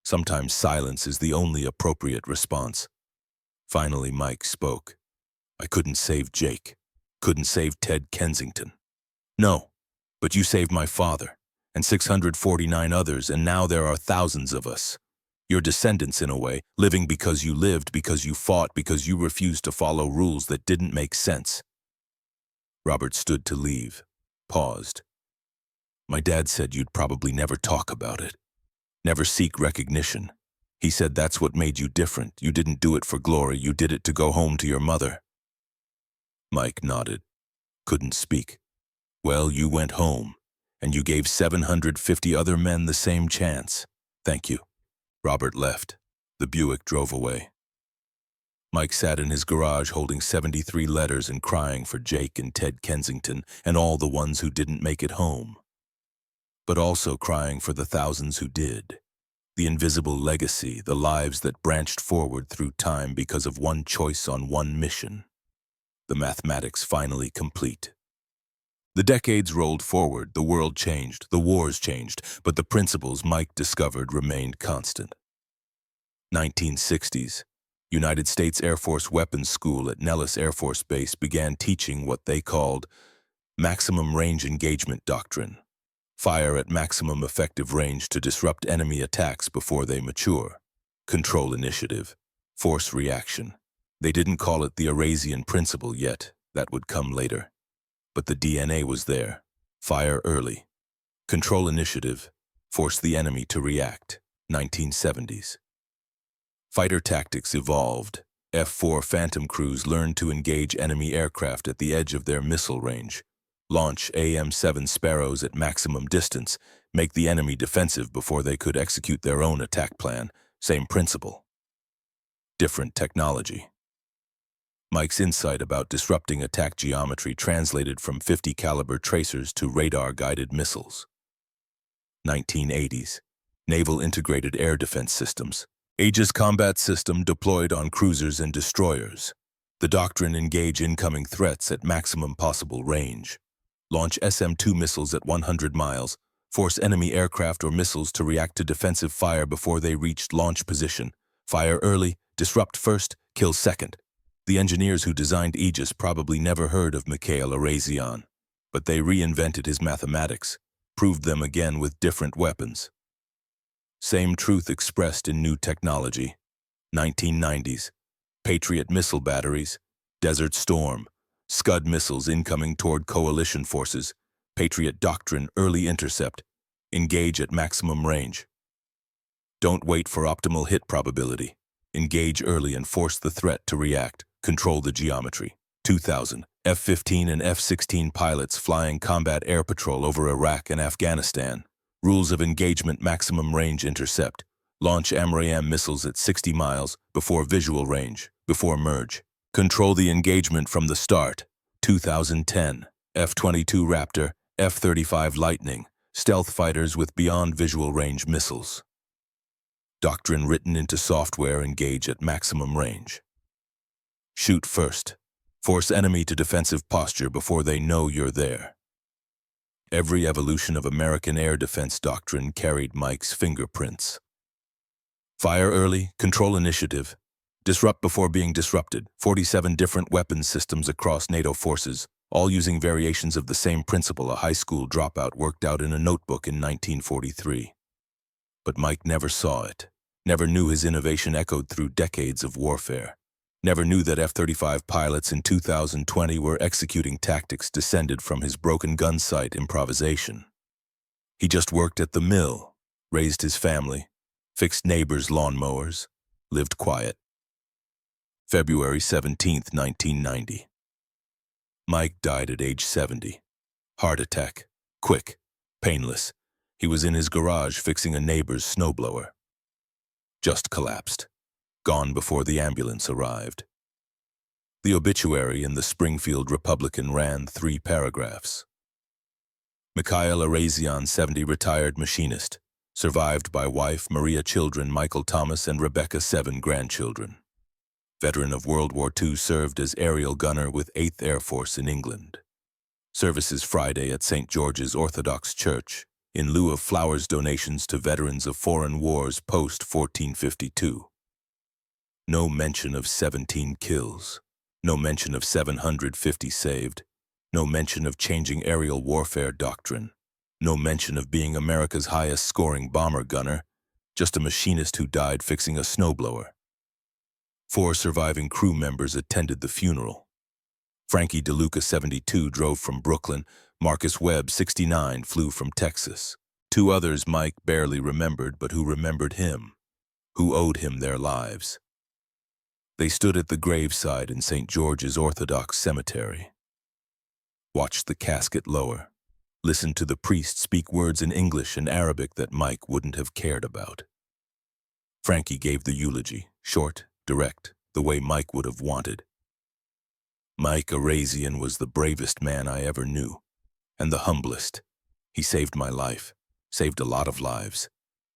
Sometimes silence is the only appropriate response. Finally, Mike spoke. I couldn't save Jake, couldn't save Ted Kensington. No, but you saved my father, and 649 others, and now there are thousands of us. Your descendants, in a way, living because you lived, because you fought, because you refused to follow rules that didn't make sense. Robert stood to leave, paused. My dad said you'd probably never talk about it, never seek recognition. He said that's what made you different. You didn't do it for glory, you did it to go home to your mother. Mike nodded, couldn't speak. Well, you went home, and you gave 750 other men the same chance. Thank you. Robert left. The Buick drove away. Mike sat in his garage holding 73 letters and crying for Jake and Ted Kensington and all the ones who didn't make it home. But also crying for the thousands who did. The invisible legacy, the lives that branched forward through time because of one choice on one mission. The mathematics finally complete. The decades rolled forward, the world changed, the wars changed, but the principles Mike discovered remained constant. 1960s, United States Air Force Weapons School at Nellis Air Force Base began teaching what they called maximum range engagement doctrine. Fire at maximum effective range to disrupt enemy attacks before they mature. Control initiative. Force reaction. They didn't call it the Eurasian principle yet. That would come later. But the DNA was there. Fire early. Control initiative. Force the enemy to react. 1970s. Fighter tactics evolved. F-4 Phantom crews learned to engage enemy aircraft at the edge of their missile range. Launch AM-7 Sparrows at maximum distance, make the enemy defensive before they could execute their own attack plan. Same principle. Different technology. Mike's insight about disrupting attack geometry translated from 50 caliber tracers to radar-guided missiles. 1980s. Naval Integrated Air Defense Systems. Aegis combat system deployed on cruisers and destroyers. The doctrine: engage incoming threats at maximum possible range. Launch SM-2 missiles at 100 miles. Force enemy aircraft or missiles to react to defensive fire before they reached launch position. Fire early, disrupt first, kill second. The engineers who designed Aegis probably never heard of Mikhail Arazian, but they reinvented his mathematics, proved them again with different weapons. Same truth expressed in new technology. 1990s. Patriot missile batteries. Desert Storm. Scud missiles incoming toward coalition forces. Patriot doctrine: early intercept. Engage at maximum range. Don't wait for optimal hit probability. Engage early and force the threat to react. Control the geometry. 2000. F-15 and F-16 pilots flying combat air patrol over Iraq and Afghanistan. Rules of engagement: maximum range intercept. Launch AMRAAM missiles at 60 miles, before visual range, before merge. Control the engagement from the start. 2010. F-22 Raptor, F-35 Lightning, stealth fighters with beyond visual range missiles. Doctrine written into software: engage at maximum range. Shoot first. Force enemy to defensive posture before they know you're there. Every evolution of American air defense doctrine carried Mike's fingerprints. Fire early, control initiative. Disrupt before being disrupted. 47 different weapons systems across NATO forces, all using variations of the same principle a high school dropout worked out in a notebook in 1943. But Mike never saw it, never knew his innovation echoed through decades of warfare, never knew that F-35 pilots in 2020 were executing tactics descended from his broken gun sight improvisation. He just worked at the mill, raised his family, fixed neighbors' lawnmowers, lived quiet. February 17, 1990. Mike died at age 70. Heart attack. Quick. Painless. He was in his garage fixing a neighbor's snowblower. Just collapsed. Gone before the ambulance arrived. The obituary in the Springfield Republican ran 3 paragraphs. Mikhail Arazian, 70, retired machinist, survived by wife Maria, children Michael, Thomas, and Rebecca, 7 grandchildren. Veteran of World War II, served as aerial gunner with 8th Air Force in England. Services Friday at St. George's Orthodox Church, in lieu of flowers donations to veterans of foreign wars post-1452. No mention of 17 kills. No mention of 750 saved. No mention of changing aerial warfare doctrine. No mention of being America's highest-scoring bomber gunner. Just a machinist who died fixing a snowblower. 4 surviving crew members attended the funeral. Frankie DeLuca, 72, drove from Brooklyn. Marcus Webb, 69, flew from Texas. 2 others Mike barely remembered, but who remembered him, who owed him their lives. They stood at the graveside in St. George's Orthodox Cemetery. Watched the casket lower. Listened to the priest speak words in English and Arabic that Mike wouldn't have cared about. Frankie gave the eulogy, short, direct, the way Mike would have wanted. Mike Arazian was the bravest man I ever knew, and the humblest. He saved my life, saved a lot of lives,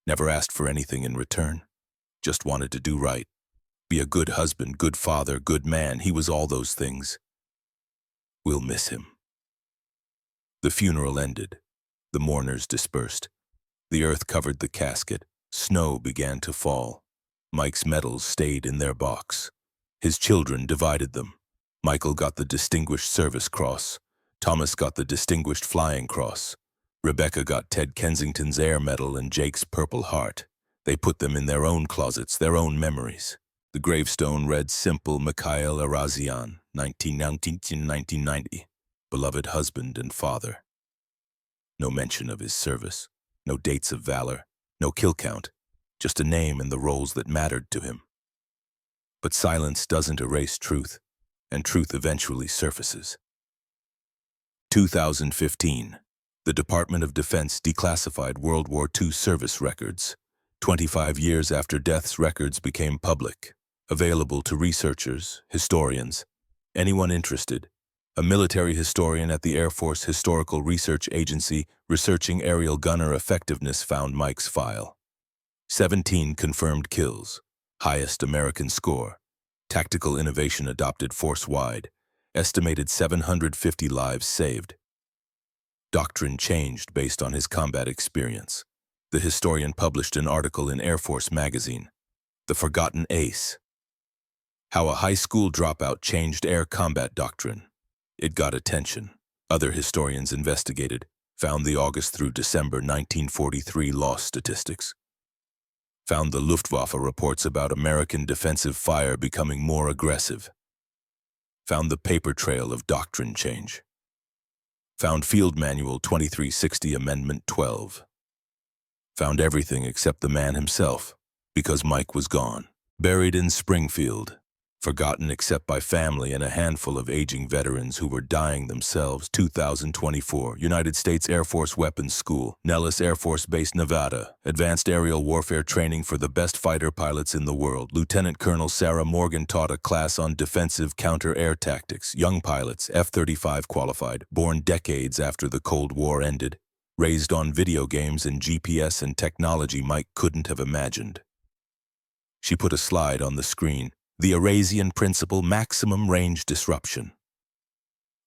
never asked for anything in return, just wanted to do right. Be a good husband, good father, good man. He was all those things. We'll miss him. The funeral ended. The mourners dispersed. The earth covered the casket. Snow began to fall. Mike's medals stayed in their box. His children divided them. Michael got the Distinguished Service Cross. Thomas got the Distinguished Flying Cross. Rebecca got Ted Kensington's Air Medal and Jake's Purple Heart. They put them in their own closets, their own memories. The gravestone read Simple Mikhail Arazian, 1919-1990, beloved husband and father. No mention of his service, no dates of valor, no kill count, just a name and the roles that mattered to him. But silence doesn't erase truth, and truth eventually surfaces. 2015. The Department of Defense declassified World War II service records. 25 years after death's records became public, available to researchers, historians, anyone interested. A military historian at the Air Force Historical Research Agency researching aerial gunner effectiveness found Mike's file. 17 confirmed kills, highest American score. Tactical innovation adopted force-wide, estimated 750 lives saved. Doctrine changed based on his combat experience. The historian published an article in Air Force magazine, The Forgotten Ace. How a high school dropout changed air combat doctrine. It got attention. Other historians investigated, found the August through December 1943 loss statistics. Found the Luftwaffe reports about American defensive fire becoming more aggressive. Found the paper trail of doctrine change. Found Field Manual 2360 Amendment 12. Found everything except the man himself, because Mike was gone. Buried in Springfield. Forgotten except by family and a handful of aging veterans who were dying themselves. 2024, United States Air Force Weapons School, Nellis Air Force Base, Nevada. Advanced aerial warfare training for the best fighter pilots in the world. Lieutenant Colonel Sarah Morgan taught a class on defensive counter-air tactics. Young pilots, F-35 qualified, born decades after the Cold War ended. Raised on video games and GPS and technology Mike couldn't have imagined. She put a slide on the screen. The Arazian Principle, Maximum Range Disruption.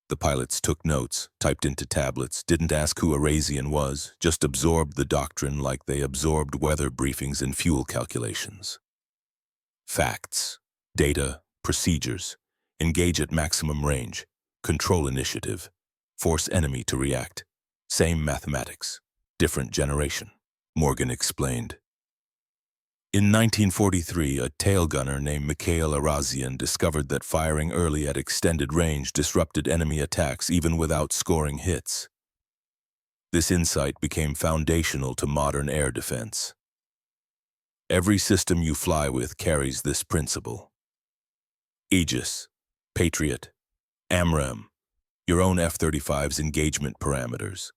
The pilots took notes, typed into tablets, didn't ask who Arazian was, just absorbed the doctrine like they absorbed weather briefings and fuel calculations. Facts, data, procedures, engage at maximum range, control initiative, force enemy to react. Same mathematics, different generation, Morgan explained. In 1943, a tail gunner named Mikhail Arazian discovered that firing early at extended range disrupted enemy attacks even without scoring hits. This insight became foundational to modern air defense. Every system you fly with carries this principle. Aegis, Patriot, AMRAAM, your own F-35's engagement parameters.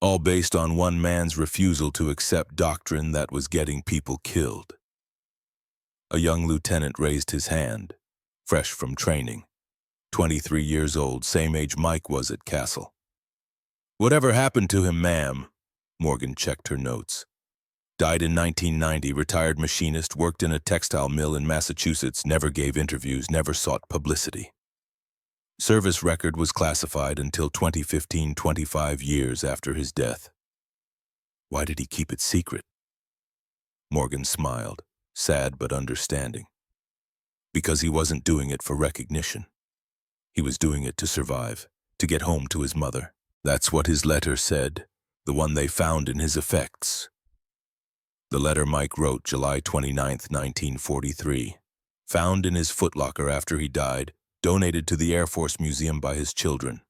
All based on one man's refusal to accept doctrine that was getting people killed. A young lieutenant raised his hand, fresh from training. 23 years old, same age Mike was at Castle. Whatever happened to him, ma'am? Morgan checked her notes. Died in 1990, retired machinist, worked in a textile mill in Massachusetts, never gave interviews, never sought publicity. Service record was classified until 2015, 25 years after his death. Why did he keep it secret? Morgan smiled, sad but understanding. Because he wasn't doing it for recognition. He was doing it to survive, to get home to his mother. That's what his letter said, the one they found in his effects. The letter Mike wrote July 29, 1943, found in his footlocker after he died, donated to the Air Force Museum by his children.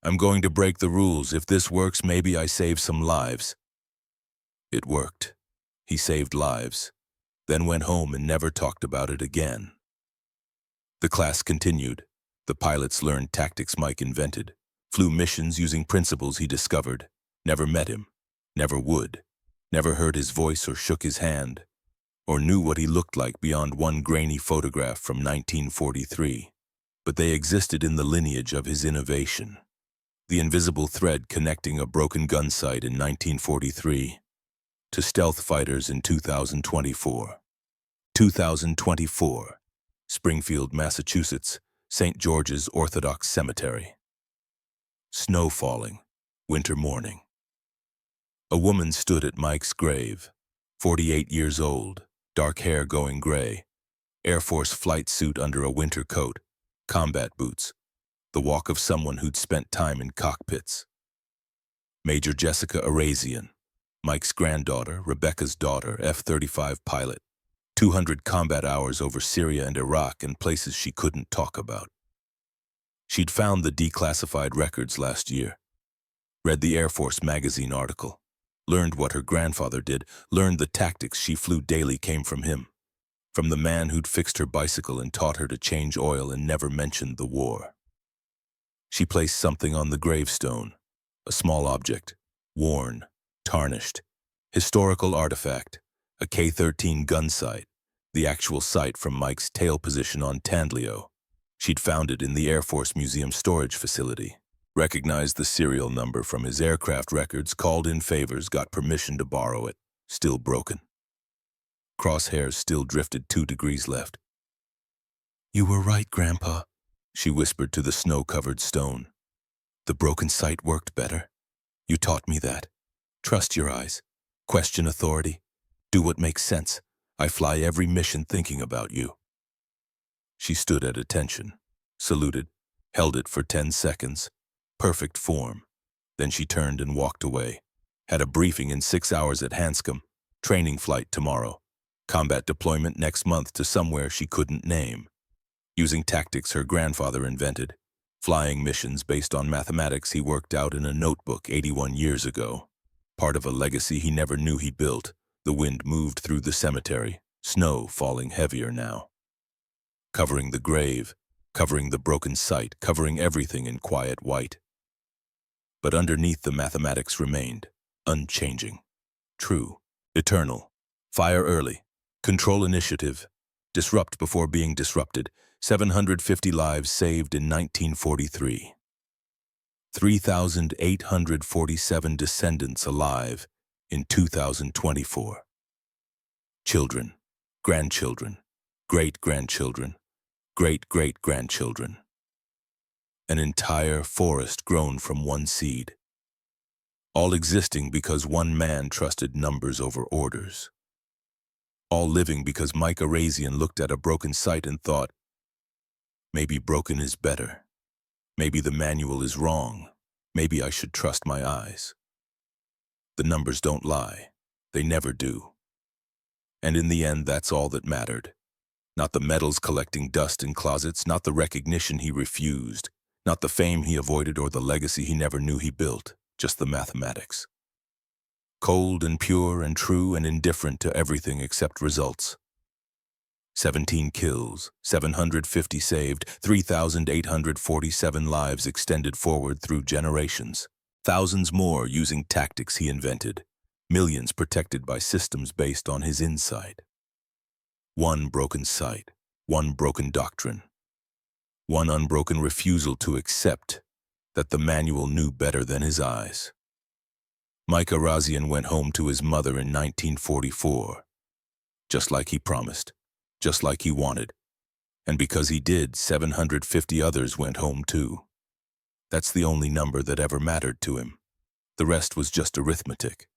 I'm going to break the rules. If this works, maybe I save some lives. It worked. He saved lives, then went home and never talked about it again. The class continued. The pilots learned tactics Mike invented, flew missions using principles he discovered, never met him, never would, never heard his voice or shook his hand, or knew what he looked like beyond one grainy photograph from 1943, but they existed in the lineage of his innovation. The invisible thread connecting a broken gun sight in 1943 to stealth fighters in 2024. 2024, Springfield, Massachusetts, St. George's Orthodox Cemetery. Snow falling, winter morning. A woman stood at Mike's grave, 48 years old, dark hair going gray, Air Force flight suit under a winter coat, combat boots, the walk of someone who'd spent time in cockpits. Major Jessica Arazian, Mike's granddaughter, Rebecca's daughter, F-35 pilot, 200 combat hours over Syria and Iraq and places she couldn't talk about. She'd found the declassified records last year, read the Air Force magazine article, learned what her grandfather did, learned the tactics she flew daily came from him, from the man who'd fixed her bicycle and taught her to change oil and never mentioned the war. She placed something on the gravestone, a small object, worn, tarnished, historical artifact, a K-13 gun sight, the actual sight from Mike's tail position on Tandleo. She'd found it in the Air Force Museum storage facility, recognized the serial number from his aircraft records, called in favors, got permission to borrow it, still broken. Crosshairs still drifted 2 degrees left. "You were right, Grandpa," she whispered to the snow-covered stone. "The broken sight worked better. You taught me that. Trust your eyes. Question authority. Do what makes sense. I fly every mission thinking about you." She stood at attention, saluted, held it for 10 seconds. Perfect form. Then she turned and walked away. Had a briefing in 6 hours at Hanscom. Training flight tomorrow. Combat deployment next month to somewhere she couldn't name. Using tactics her grandfather invented. Flying missions based on mathematics he worked out in a notebook 81 years ago. Part of a legacy he never knew he built. The wind moved through the cemetery, snow falling heavier now. Covering the grave, covering the broken sight, covering everything in quiet white. But underneath the mathematics remained, unchanging, true, eternal. Fire early, control initiative, disrupt before being disrupted. 750 lives saved in 1943. 3,847 descendants alive in 2024. Children, grandchildren, great-grandchildren, great-great-grandchildren. An entire forest grown from one seed. All existing because one man trusted numbers over orders. All living because Mike Arazian looked at a broken sight and thought, maybe broken is better. Maybe the manual is wrong. Maybe I should trust my eyes. The numbers don't lie. They never do. And in the end, that's all that mattered. Not the medals collecting dust in closets, not the recognition he refused, not the fame he avoided or the legacy he never knew he built, just the mathematics. Cold and pure and true and indifferent to everything except results. 17 kills, 750 saved, 3,847 lives extended forward through generations. Thousands more using tactics he invented. Millions protected by systems based on his insight. One broken sight, one broken doctrine. One unbroken refusal to accept that the manual knew better than his eyes. Mike Arazian went home to his mother in 1944, just like he promised, just like he wanted. And because he did, 750 others went home too. That's the only number that ever mattered to him. The rest was just arithmetic.